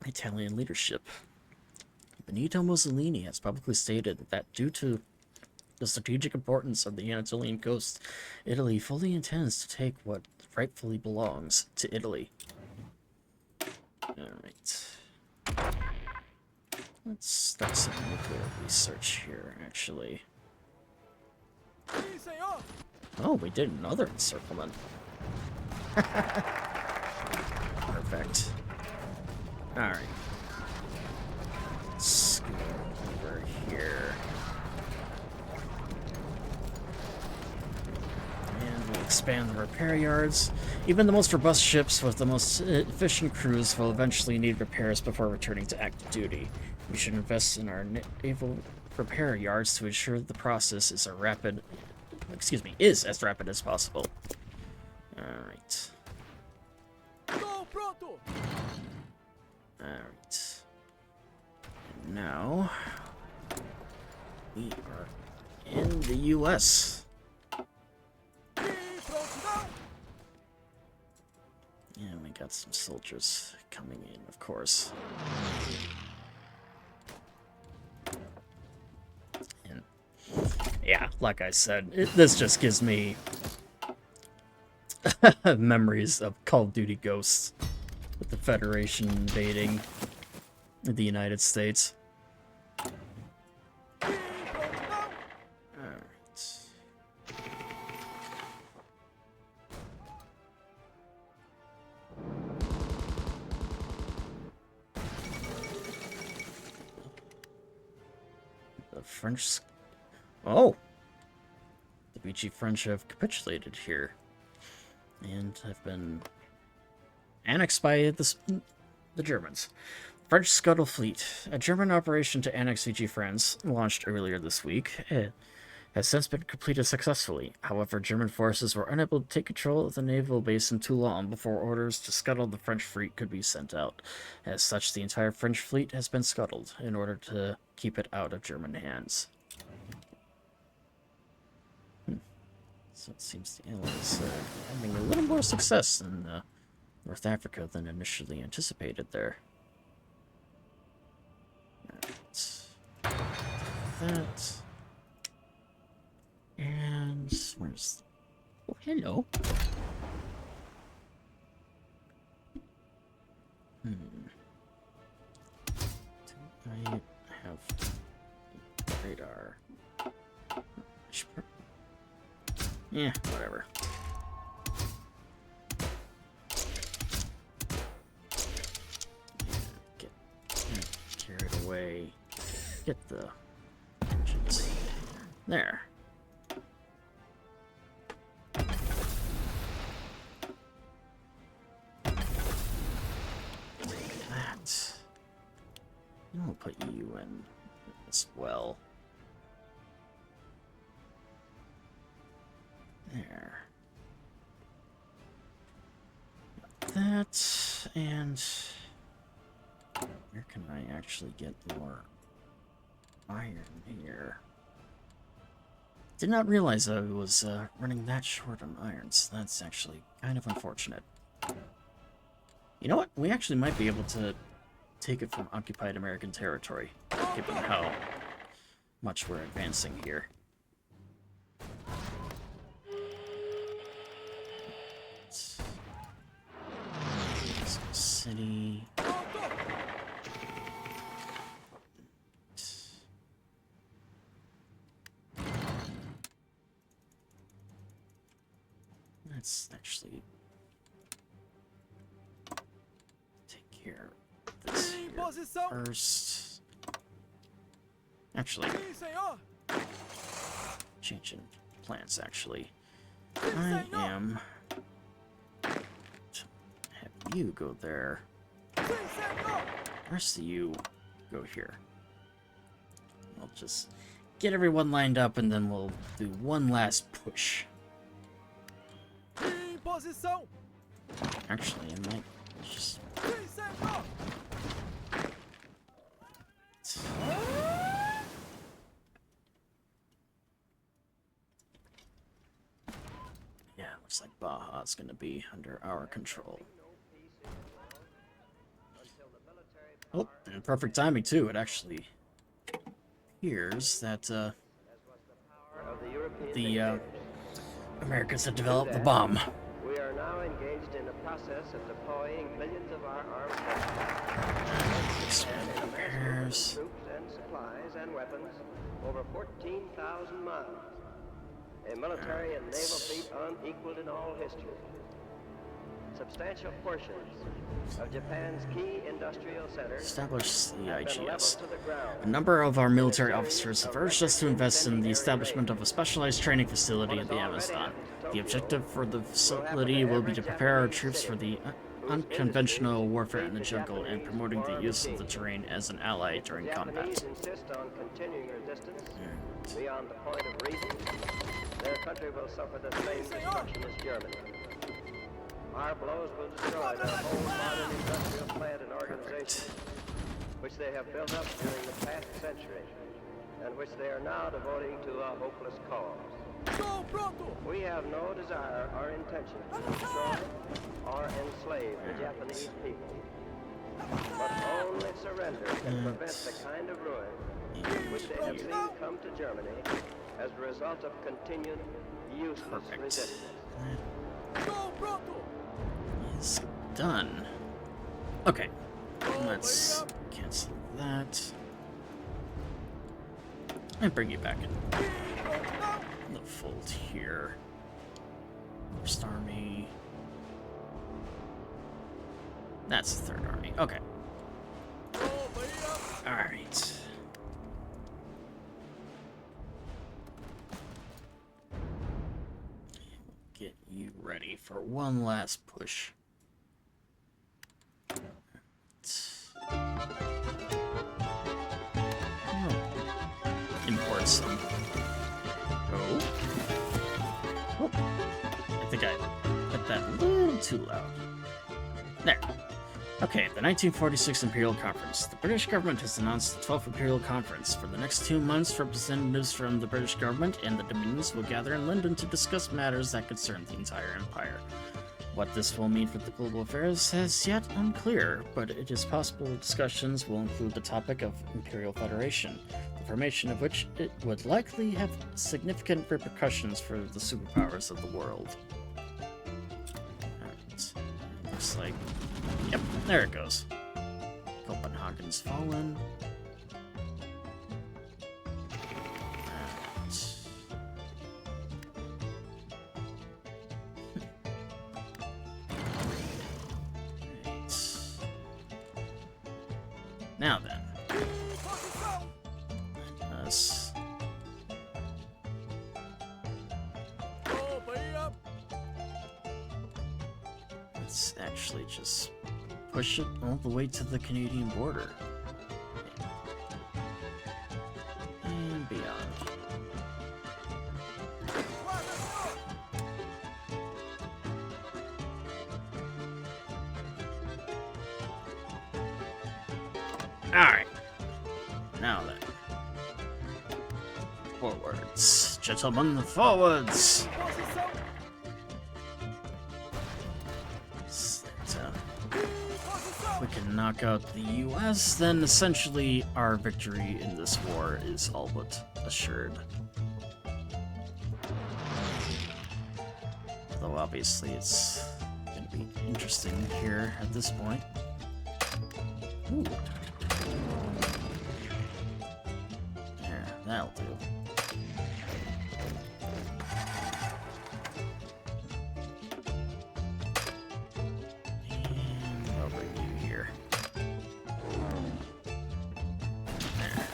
Italian leadership. Benito Mussolini has publicly stated that due to the strategic importance of the Anatolian coast, Italy fully intends to take what rightfully belongs to Italy. Alright. Let's start some nuclear research here, actually. Sim, senhor. Oh, we did another encirclement. Perfect. Alright. Let's go over here. And we'll expand the repair yards. Even the most robust ships with the most efficient crews will eventually need repairs before returning to active duty. We should invest in our naval repair yards to ensure the process is as rapid as possible. Alright. Tô pronto. Alright. And now we are in the US. De prontidão. And we got some soldiers coming in, of course. And yeah, like I said, this just gives me memories of Call of Duty Ghosts with the Federation invading the United States. De prontidão. Alright. The French... Oh! The Vichy French have capitulated here. And have been annexed by the Germans. French Scuttle Fleet, a German operation to annex Vichy France, launched earlier this week, has since been completed successfully. However, German forces were unable to take control of the naval base in Toulon before orders to scuttle the French fleet could be sent out. As such, the entire French fleet has been scuttled in order to keep it out of German hands. So it seems the Allies are having a little more success in North Africa than initially anticipated there. That. And where's... Oh, hello. Do I have radar? Yeah, whatever. get the engines. There. That. And we'll put you in as well. There. That, and where can I actually get more iron here? Did not realize I was running that short on iron, so that's actually kind of unfortunate. You know what? We actually might be able to take it from occupied American territory, given how much we're advancing here. City. Let's actually take care of this here first. Actually, changing plans, actually. I am... have you go there. The rest of you go here. I'll just get everyone lined up and then we'll do one last push. Actually, I might just... yeah, looks like Baja's gonna be under our control. Oh, and perfect timing too. It actually appears that the Americans have developed the bomb. We are now engaged in the process of deploying millions of our armed forces and troops and supplies and weapons over 14,000 miles. A military and naval feat unequaled in all history. Substantial portions of Japan's key industrial centers Establish the have been leveled IGS. to the ground. A number of our military officers have urged us to invest in the establishment of a specialized training facility in the Amazon. The objective for the facility will be to prepare our troops for the unconventional warfare in the jungle and promoting the use of the terrain as an ally during combat. Japanese insist on continuing resistance beyond the point of reason. Their country will suffer the same destruction as Germany. Our blows will destroy their whole modern industrial plant and organization, which they have built up during the past century, and which they are now devoting to a hopeless cause. We have no desire or intention to destroy or enslave the Japanese people, but only surrender can prevent the kind of ruin which they have seen come to Germany as a result of continued useless resistance. Is done. Okay, let's cancel that and bring you back in the fold here. First army. That's the third army. Okay. All right. Get you ready for one last push. Import some. Oh. I think I put that a little too loud. There. Okay, the 1946 Imperial Conference. The British government has announced the 12th Imperial Conference. For the next 2 months, representatives from the British government and the Dominions will gather in London to discuss matters that concern the entire empire. What this will mean for the global affairs is yet unclear, but it is possible discussions will include the topic of Imperial Federation, the formation of which it would likely have significant repercussions for the superpowers of the world. Alright, looks like... Yep, there it goes. Copenhagen's fallen. Now then. Let's actually just push it all the way to the Canadian border. And beyond. Alright. Now then. Forwards. Gentlemen, forwards! If we can knock out the US, then essentially our victory in this war is all but assured. Though obviously it's going to be interesting here at this point. Ooh. There, that'll do. And I'll bring you here. There.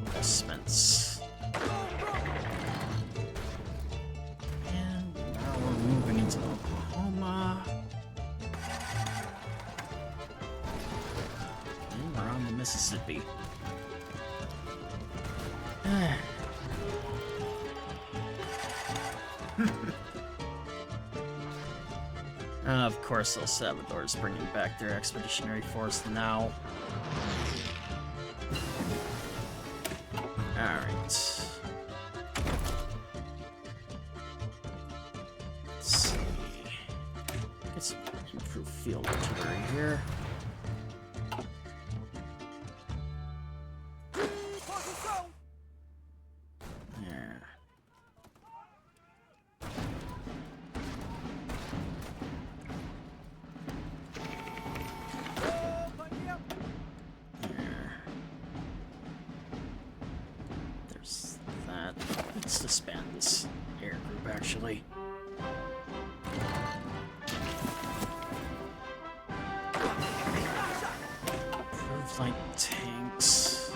Investments. And now we're moving into Oklahoma. And we're on the Mississippi. Of course, El Salvador's bringing back their expeditionary force now. Alright. Let's see. Get some improved field artillery here. There. There. There's that. Let's disband this air group, actually. Improved light tanks.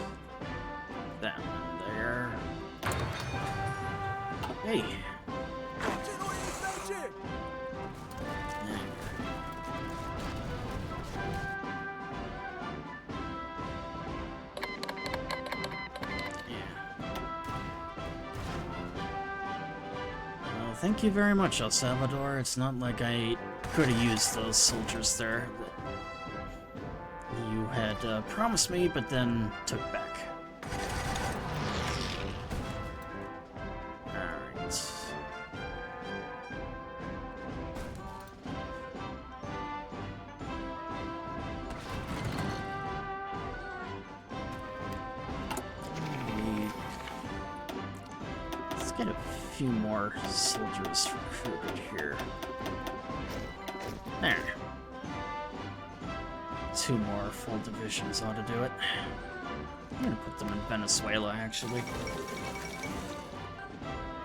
That one there. Hey. Thank you very much, El Salvador. It's not like I could have used those soldiers there that you had promised me, but then took back. Alright. Let's get a few more soldiers recruited here. There. 2 more full divisions ought to do it. I'm gonna put them in Venezuela, actually.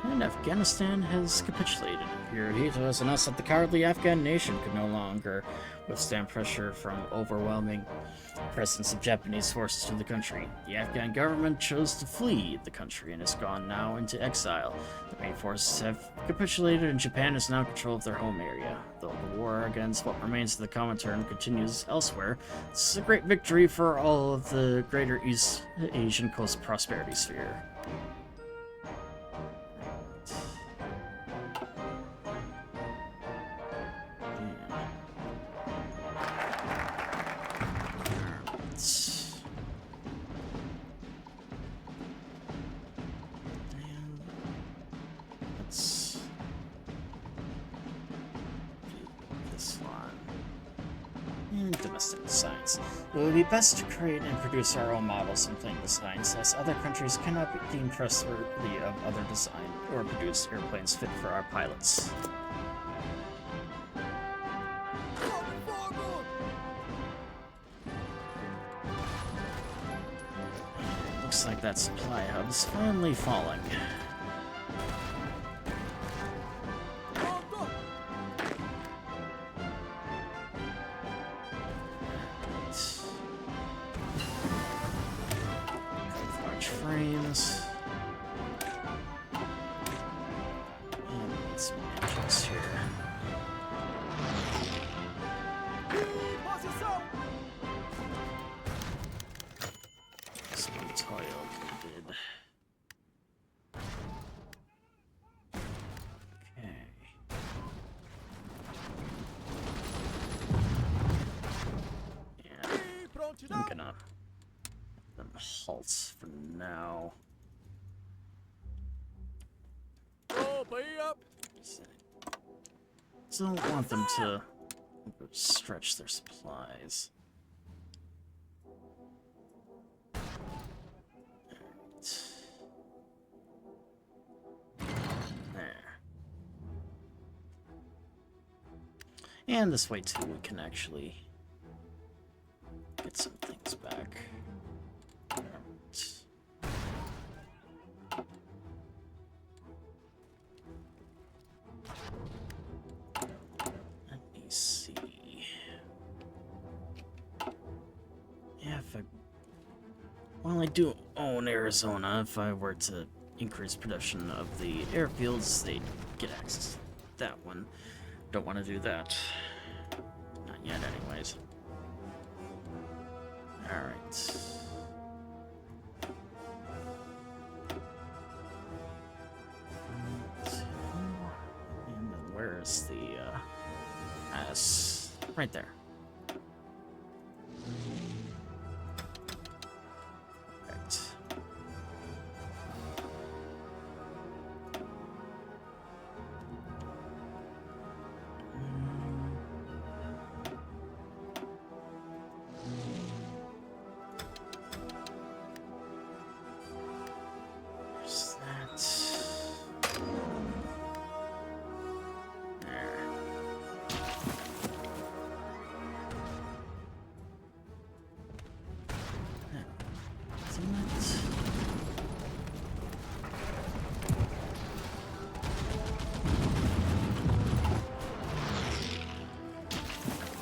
And Afghanistan has capitulated. Hirohito has announced that the cowardly Afghan nation could no longer withstand pressure from overwhelming presence of Japanese forces to the country. The Afghan government chose to flee the country and has gone now into exile. The main forces have capitulated and Japan is now in control of their home area. Though the war against what remains of the Comintern continues elsewhere, this is a great victory for all of the greater East Asian coast prosperity sphere. Domestic designs. It would be best to create and produce our own models and plane designs, as other countries cannot be deemed trustworthy of other design or produce airplanes fit for our pilots. Looks like that supply hub is finally falling. Frames. And some engines here. posição! Some toil needed. Okay. Yeah, E I'm prontidão! gonna let them halt for now. Tropa aí, up! Don't want them to stretch their supplies. There. And this way too, we can actually get some things back. Alright. Let me see. Yeah, if I... Well, I do own Arizona. If I were to increase production of the airfields, they'd get access to that one. Don't want to do that. Not yet, anyways. Alright. And then where's the, S? Right there. Right. There's that. There. There. Isn't it?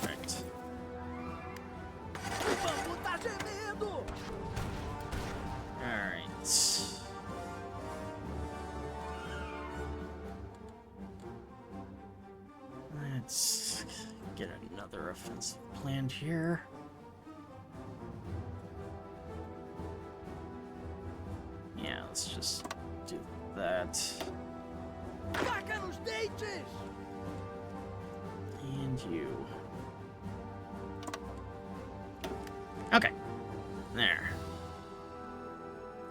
Perfect. O bambu tá gemendo! Alright. Let's get another offensive planned here. Yeah, let's just do that. Faca nos dentes! And you. Okay. There.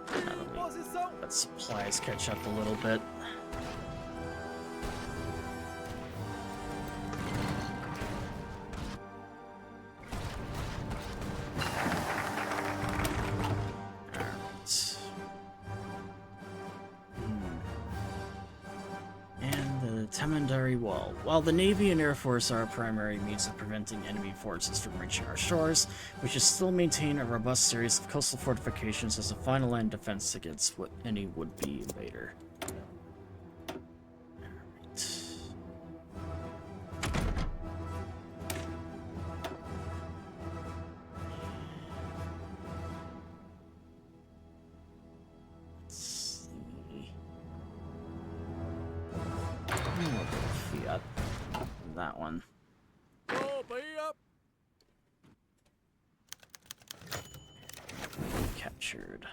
Now that we Posição! let supplies catch up a little bit. Alright. And the Tamandari Wall. While the Navy and Air Force are our primary means of preventing enemy forces from reaching our shores, we should still maintain a robust series of coastal fortifications as a final line defense against any would-be invader. Alright. Let's see. Oh, Fiat. That one. Tropa aí, up! Captured.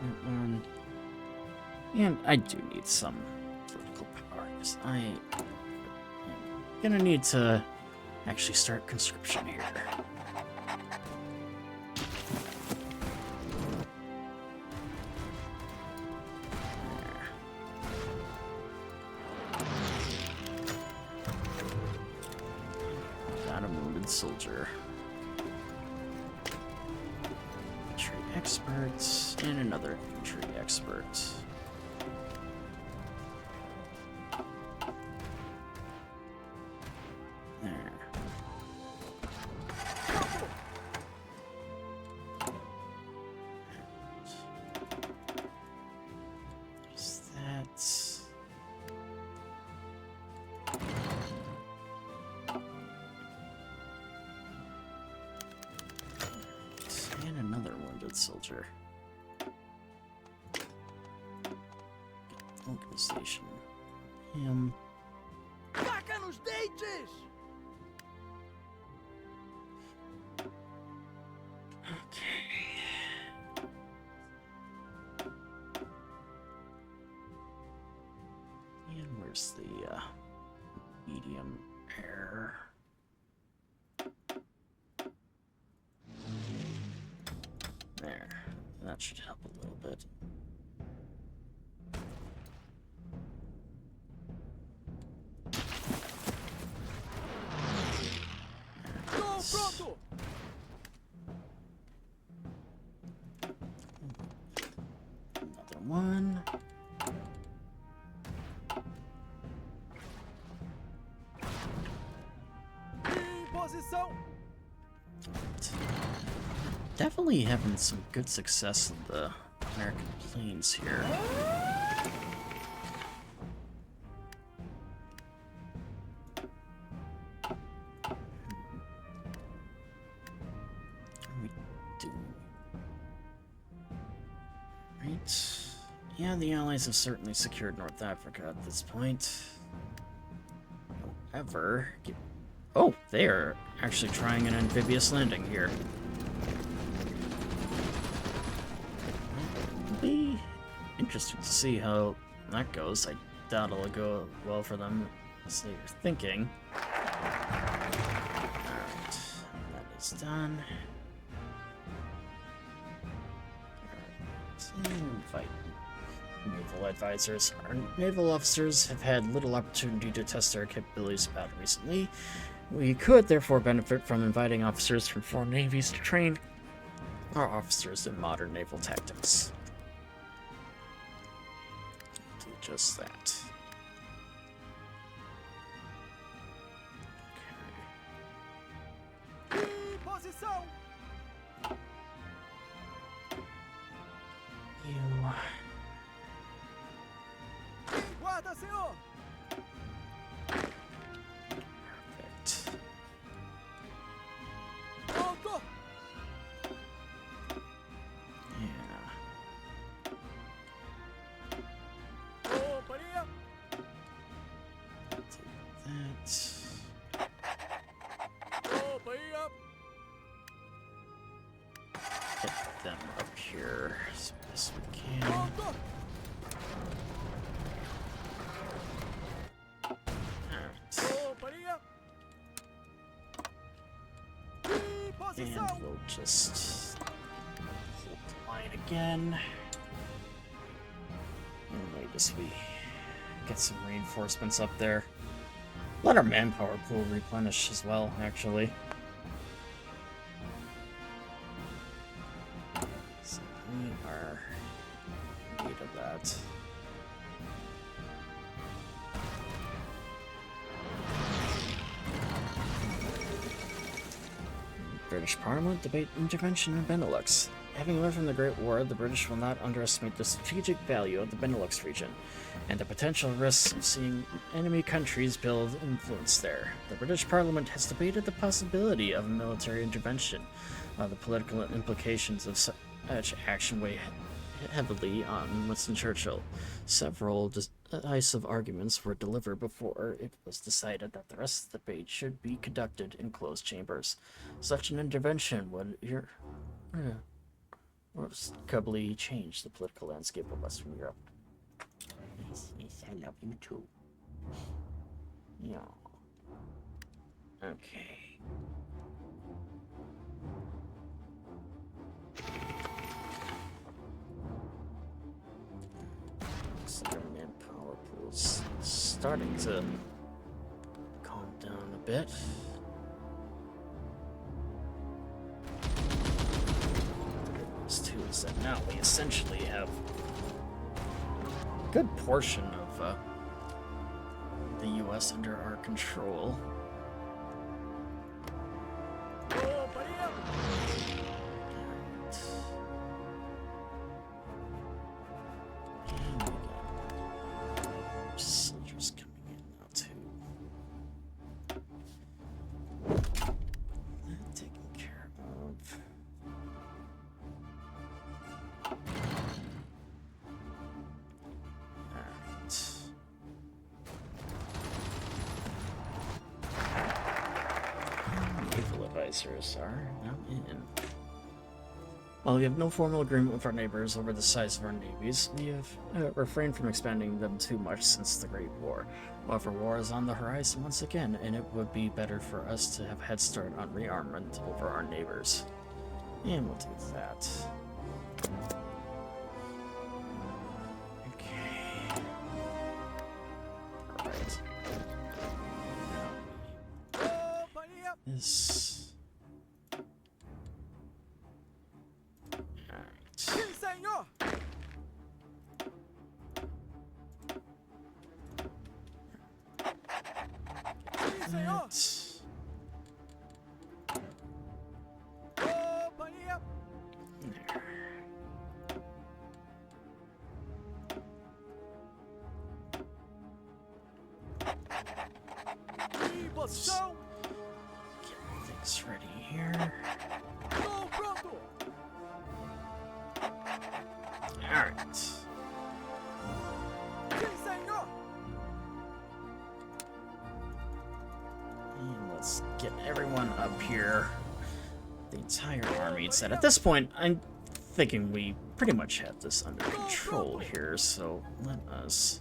That one. And I do need some political power, because I am gonna need to actually start conscription here. Got a wounded soldier. Infantry experts and another infantry expert. There. There's that. foot soldier. Organization. Him. Faca nos dentes! Okay. And where's the medium air? There. That should help a little bit. Tô pronto! Another one. Em posição! Definitely having some good success in the American planes here. We do. Right. Yeah, the Allies have certainly secured North Africa at this point. However, oh, they are actually trying an amphibious landing here. It'll be interesting to see how that goes. I doubt it'll go well for them as they're thinking. Alright, that is done. Invite naval advisors. Our naval officers have had little opportunity to test their capabilities about recently. We could therefore benefit from inviting officers from foreign navies to train our officers in modern naval tactics. Do just that. Em posição! You. Guarda, senhor! Perfect. Pronto! Yeah. Companhia! Take that. Companhia! Get them up here as best we can. Pronto! Alright. Companhia! Em And posição! we'll just hold the line again. And wait as we get some reinforcements up there. Let our manpower pool replenish as well, actually. So we are in need of that. British Parliament debate intervention in Benelux. Having learned from the Great War, the British will not underestimate the strategic value of the Benelux region and the potential risks of seeing enemy countries build influence there. The British Parliament has debated the possibility of military intervention. The political implications of such action weigh heavily on Winston Churchill. Several decisive arguments were delivered before it was decided that the rest of the debate should be conducted in closed chambers. Such an intervention would remarkably change the political landscape of Western Europe. Yes, yes, I love you too. Yeah. Okay. So our manpower pool's starting to calm down a bit. The good news too is that now we essentially have a good portion of the U.S. under our control. Companhia! And we got soldiers coming in now too. That taken care of. colonizers are now in. While we have no formal agreement with our neighbors over the size of our navies, we have refrained from expanding them too much since the Great War. However, war is on the horizon once again, and it would be better for us to have a head start on rearmament over our neighbors. And we'll do that. Okay. Alright. Compañía. This. Alright. Sí, señor. Sí, señor. Compañía. There. Posição. Get things ready here. Tô pronto. Alright. Sí, señor. And let's get everyone up here. The entire army. It's at this point, I'm thinking we pretty much have this under control here, so let us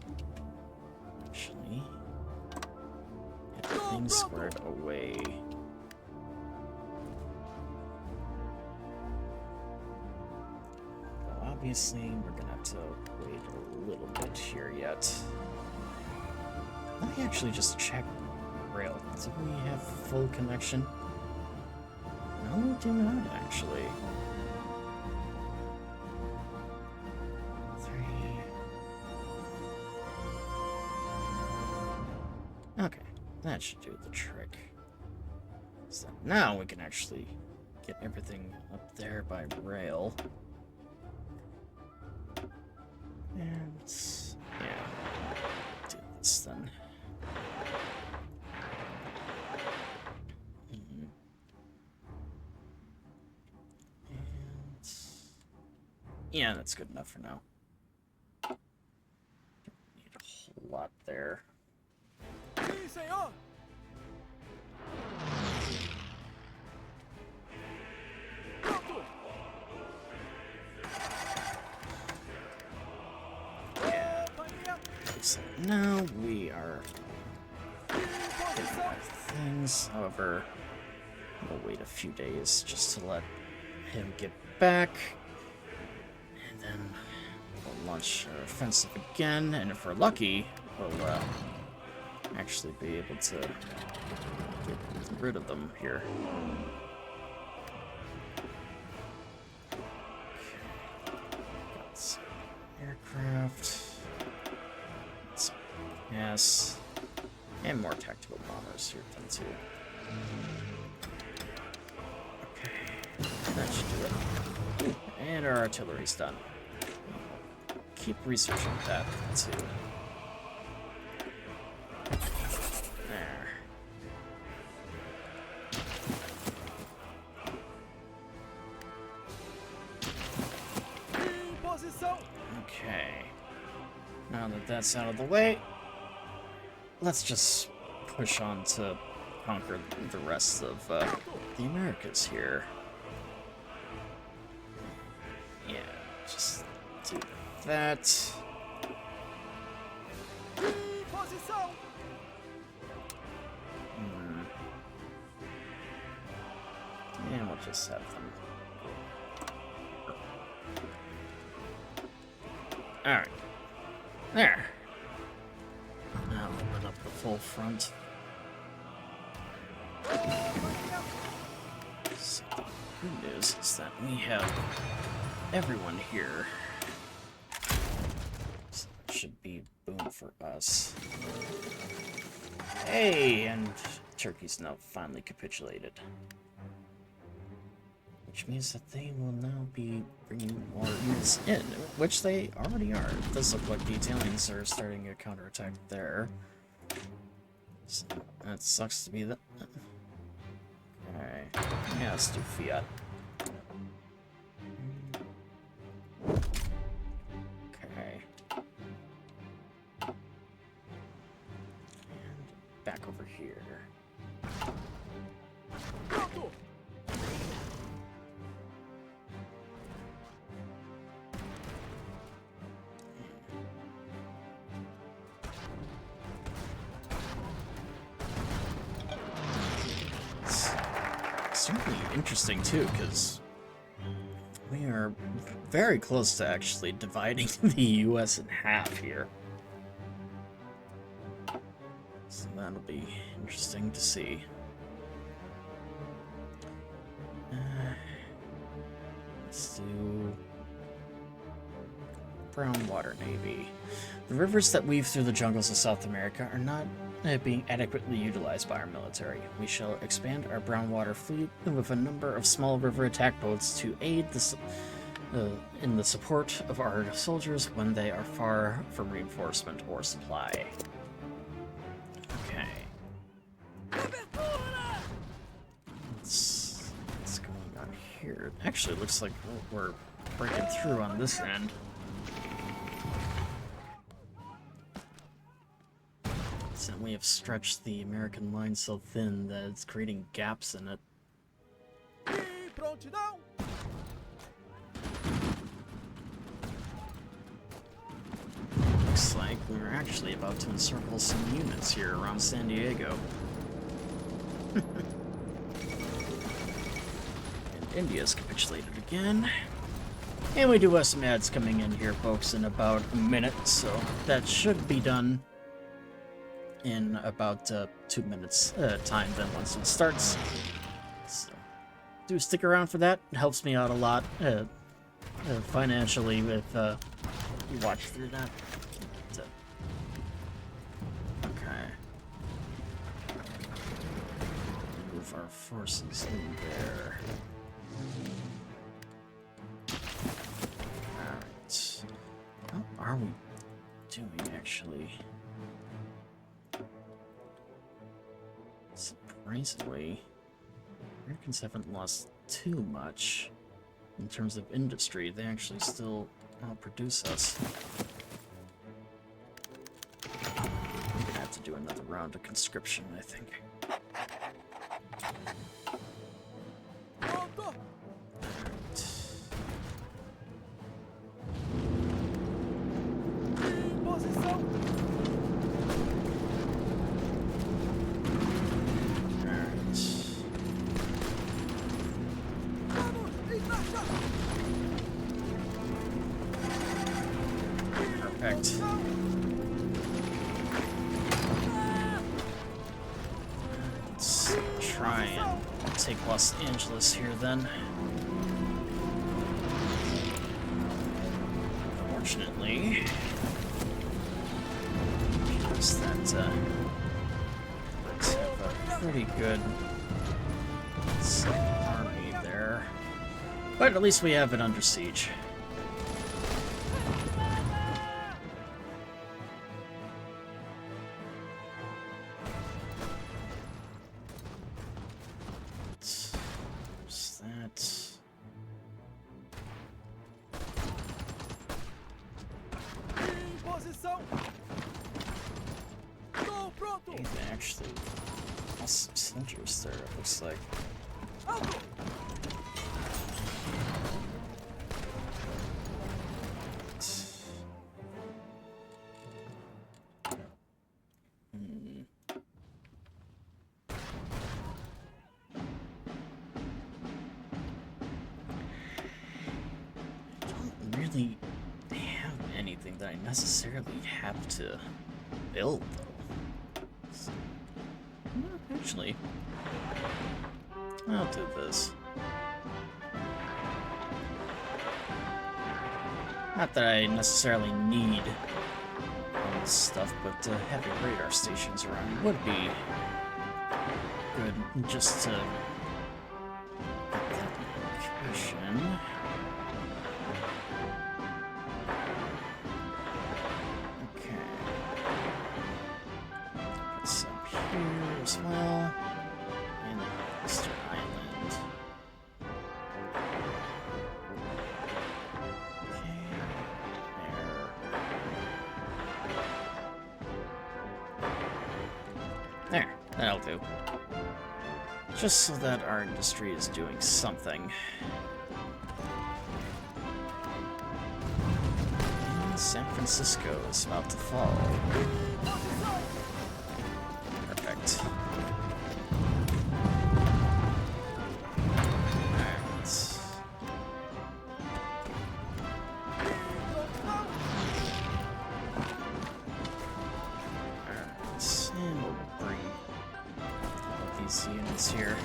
actually get things squared away. Well, obviously, we're gonna have to wait a little bit here yet. Let me actually just check rail. Do we have full connection? No, we do not actually. 3. Okay, that should do the trick. So now we can actually get everything up there by rail. And yeah, do this then. Yeah, that's good enough for now. Don't need a whole lot there. Sí, señor. Pronto. Yeah. Compañía. So now we are getting Posição. our things. However, we'll wait a few days just to let him get back. And then we'll launch our offensive again. And if we're lucky, we'll actually be able to get rid of them here. Got some aircraft. Yes. And more tactical bombers here then too. Okay. That should do it. And our artillery's done. Keep researching that too. There. Em posição. Okay. Now that that's out of the way, let's just push on to conquer the rest of the Americas here. Yeah, just do that. Em posição. And we'll just have them. Alright. There. Now open up the full front. So the good news is that we have everyone here. So that should be boom for us. Hey, and Turkey's now finally capitulated. Which means that they will now be bringing more units in, which they already are. It does look like the Italians are starting a counterattack there. So that sucks to be that. Okay, yeah, let's do Fiat. Okay. And back over here. Pronto. certainly interesting too, because we are very close to actually dividing the US in half here. So that'll be interesting to see. Let's do Brown Water Navy. The rivers that weave through the jungles of South America are not being adequately utilized by our military. We shall expand our brown water fleet with a number of small river attack boats to aid in the support of our soldiers when they are far from reinforcement or supply. Okay. What's going on here? Actually, it looks like we're breaking through on this end. And we have stretched the American line so thin that it's creating gaps in it. Prontidão. Looks like we're actually about to encircle some units here around San Diego. And India's capitulated again. And we do have some ads coming in here, folks, in about a minute, so that should be done in about 2 minutes time then once it starts. So do stick around for that. It helps me out a lot financially if you watch through that. Okay. Move our forces in there. Alright. How are we doing actually? Surprisingly, Americans haven't lost too much in terms of industry. They actually still outproduce us. I'm gonna have to do another round of conscription, I think. Pronto. Em posição. Vamos em marcha. Perfect. Let's try and take Los Angeles here then. Fortunately, just that let's have a pretty good army there. But at least we have it under siege. There's that. Em posição. Estou pronto. They actually lost some soldiers there, it looks like. Alto. Don't really have anything that I necessarily have to build, though. So, actually, I'll do this. Not that I necessarily need all this stuff, but having radar stations around would be good just to get that location. Okay. Put some here as well. And Easter Island. Okay. There. There. That'll do. Just so that our industry is doing something. And San Francisco is about to fall. Perfect. these units here.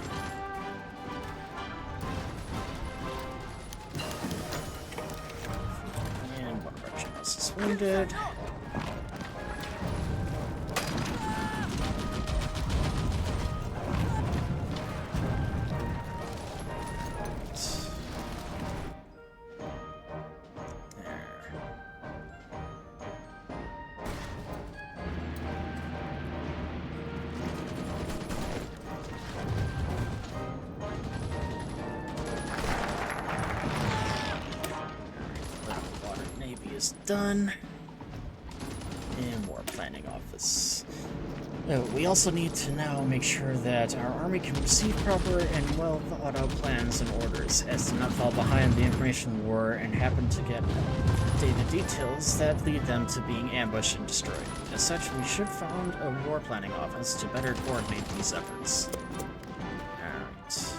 And one of our generals is wounded. Is done. And war planning office. We also need to now make sure that our army can receive proper and well thought out plans and orders, as to not fall behind the information war and happen to get data details that lead them to being ambushed and destroyed. As such, we should found a war planning office to better coordinate these efforts. Alright.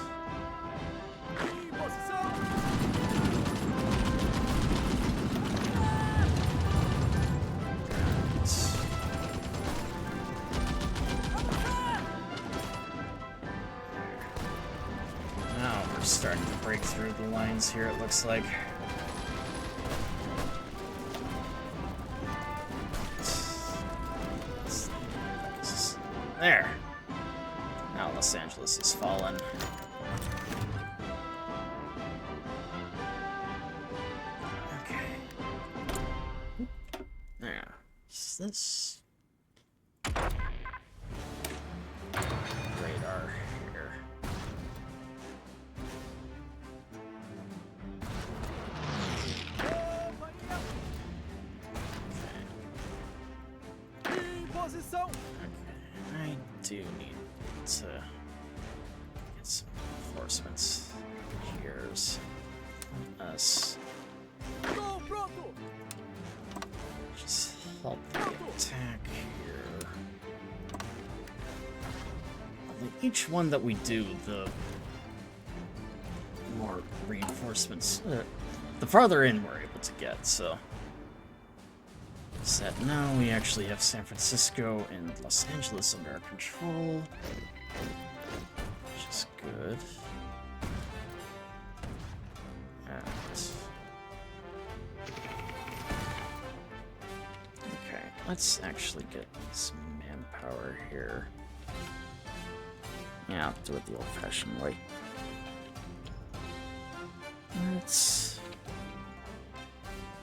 Starting to break through the lines here, it looks like. There. Now Los Angeles has fallen. Okay. There. Is this radar here? Posição. I do need to get some reinforcements. Here's us. Tô pronto. Just help the attack here. Each one that we do, the more reinforcements, the farther in we're able to get, so. That now we actually have San Francisco and Los Angeles under our control, which is good. Alright. Okay, let's actually get some manpower here. Yeah, I'll do it the old-fashioned way. Let's...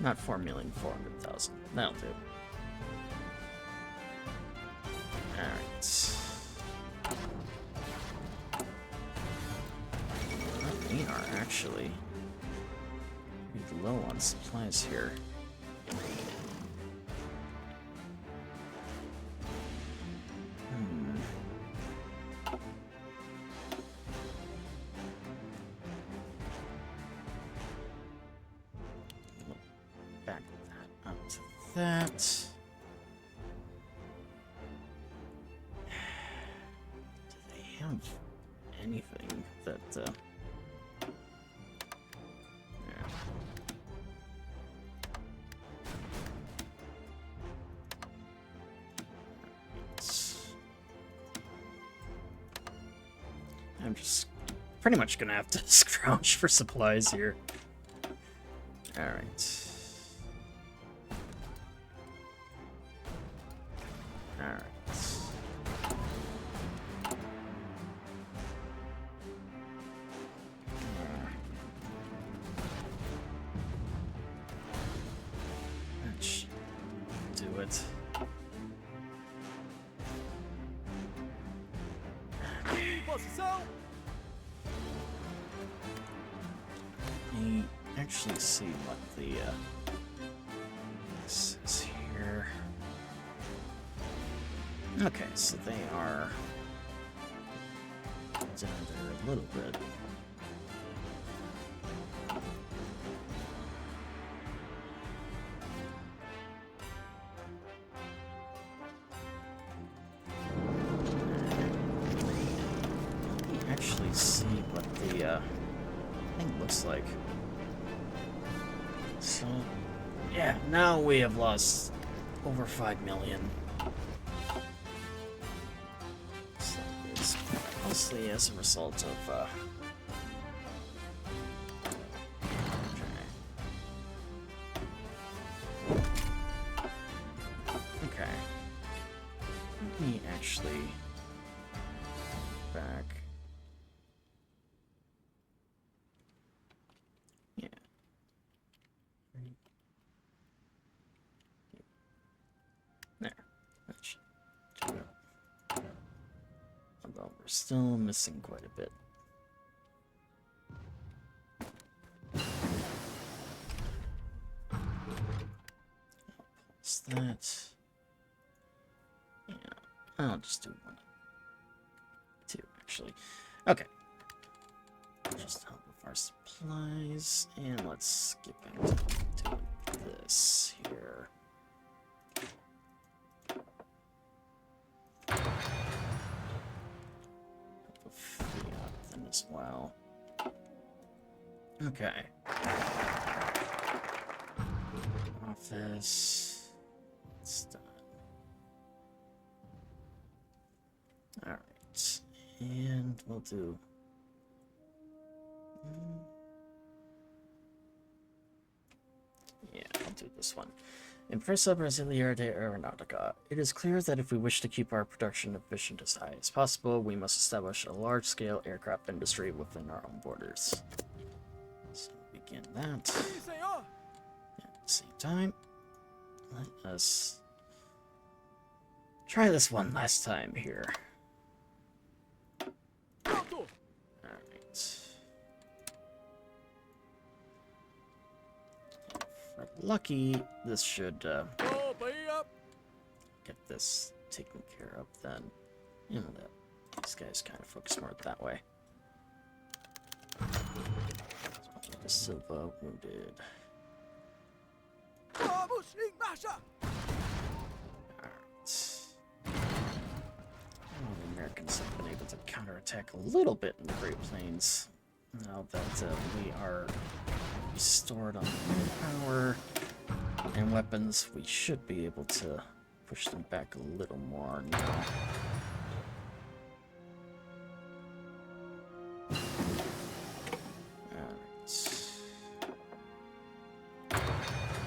Not 4,400,000. That'll do. Alright. We are actually low on supplies here. Back that up to that. Do they have anything that, yeah. I'm just pretty much gonna have to scrounge for supplies here. Alright. Alright. That should do it. Posição. Let me actually see what the this is here. Okay, so they are down there a little bit. Let me actually see what the thing looks like. So, yeah, now we have lost over 5 million. So it's mostly as a result of, okay. Let me actually back. Yeah. There. That should do it. Although we're still missing quite a bit. What's that? Yeah, I'll just do 1, 2, actually. Okay. Just help with our supplies, and let's get back to doing this here. Fiat then as well. Okay. Office. It's done. Alright. And we'll do. Yeah, I'll do this one. Impresa Brasileira de Aeronautica. It is clear that if we wish to keep our production efficient as high as possible, we must establish a large-scale aircraft industry within our own borders. So begin that. Sim, senhor. At the same time, let us try this one last time here. Pronto. Alright. If we're lucky, this should Go, Bahia. get this taken care of then. You know that these guys kind of focus more that way. The Silva wounded. Vamos em marcha. Alright. Well, the Americans have been able to counterattack a little bit in the Great Plains. Now that we are restored on manpower and weapons, we should be able to push them back a little more now.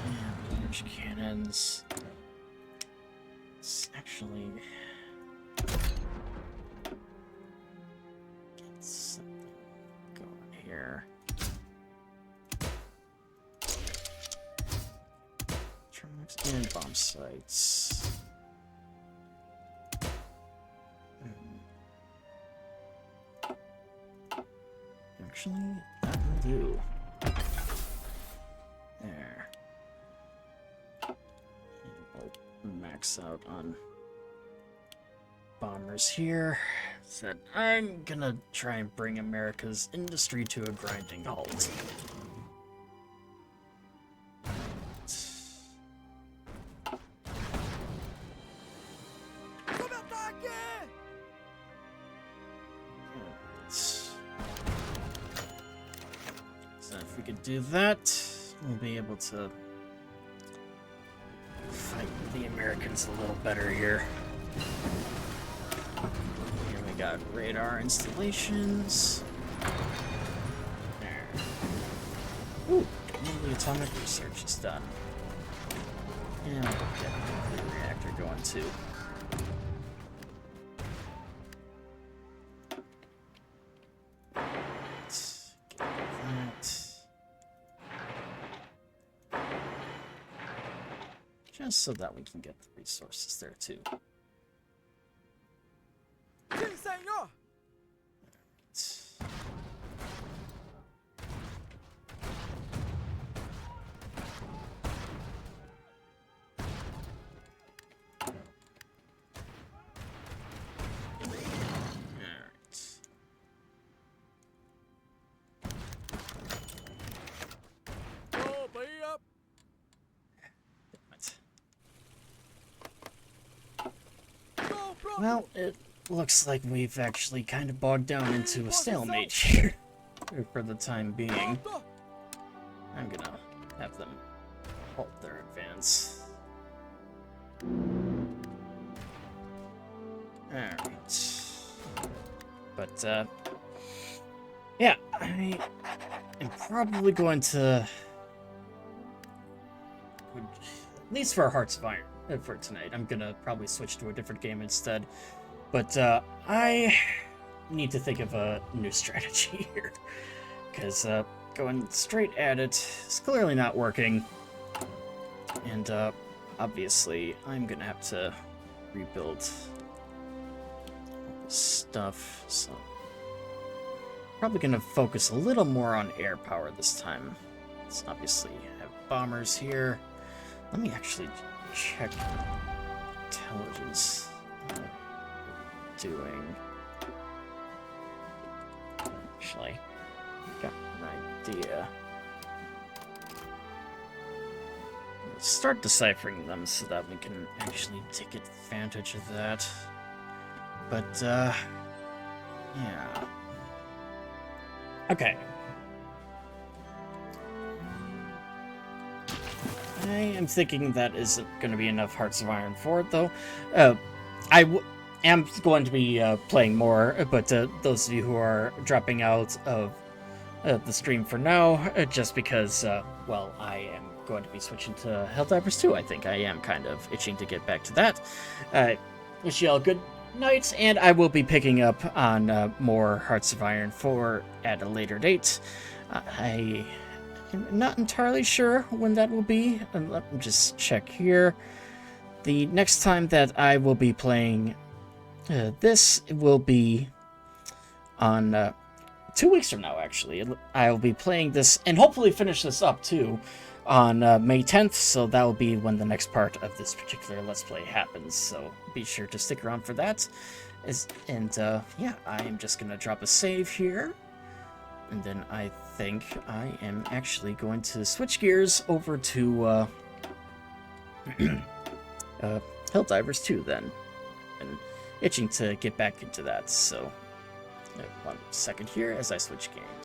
And large cannons. Let's actually get something going here. Terminals and bomb sites. Actually, that will do. There. And we'll max out on bombers here. Said I'm gonna try and bring America's industry to a grinding halt. Sob ataque. So if we could do that, we'll be able to fight the Americans a little better here. Here we got radar installations. There. Ooh, the atomic research is done. And we'll get a nuclear reactor going too. Let's get that. Just so that we can get the resources there too. Sim, senhor. Alright. Go, Bahia. Go, pronto. Well, it looks like we've actually kind of bogged down into a stalemate here for the time being. Pronto. I'm gonna have them halt their advance. Alright. But, yeah, I am probably going to, at least for Hearts of Iron, for tonight, I'm gonna probably switch to a different game instead. But, I need to think of a new strategy here. Because, going straight at it is clearly not working. And, obviously, I'm gonna have to rebuild stuff, so probably gonna focus a little more on air power this time. Let's obviously have bombers here. Let me actually check intelligence. Doing. Actually, got an idea. Let's start deciphering them so that we can actually take advantage of that. But, yeah. Okay. I am thinking that isn't going to be enough Hearts of Iron for it, though. I am going to be playing more, but those of you who are dropping out of the stream for now, just because, well, I am going to be switching to Helldivers 2, I think. I am kind of itching to get back to that. Wish you all good night, and I will be picking up on more Hearts of Iron 4 at a later date. I am not entirely sure when that will be. Let me just check here. The next time that I will be playing this will be on 2 weeks from now, actually. I'll be playing this and hopefully finish this up too on May 10th, so that will be when the next part of this particular Let's Play happens, so be sure to stick around for that. Yeah, I am just going to drop a save here, and then I think I am actually going to switch gears over to Helldivers 2 then, and itching to get back into that, so 1 second here as I switch games.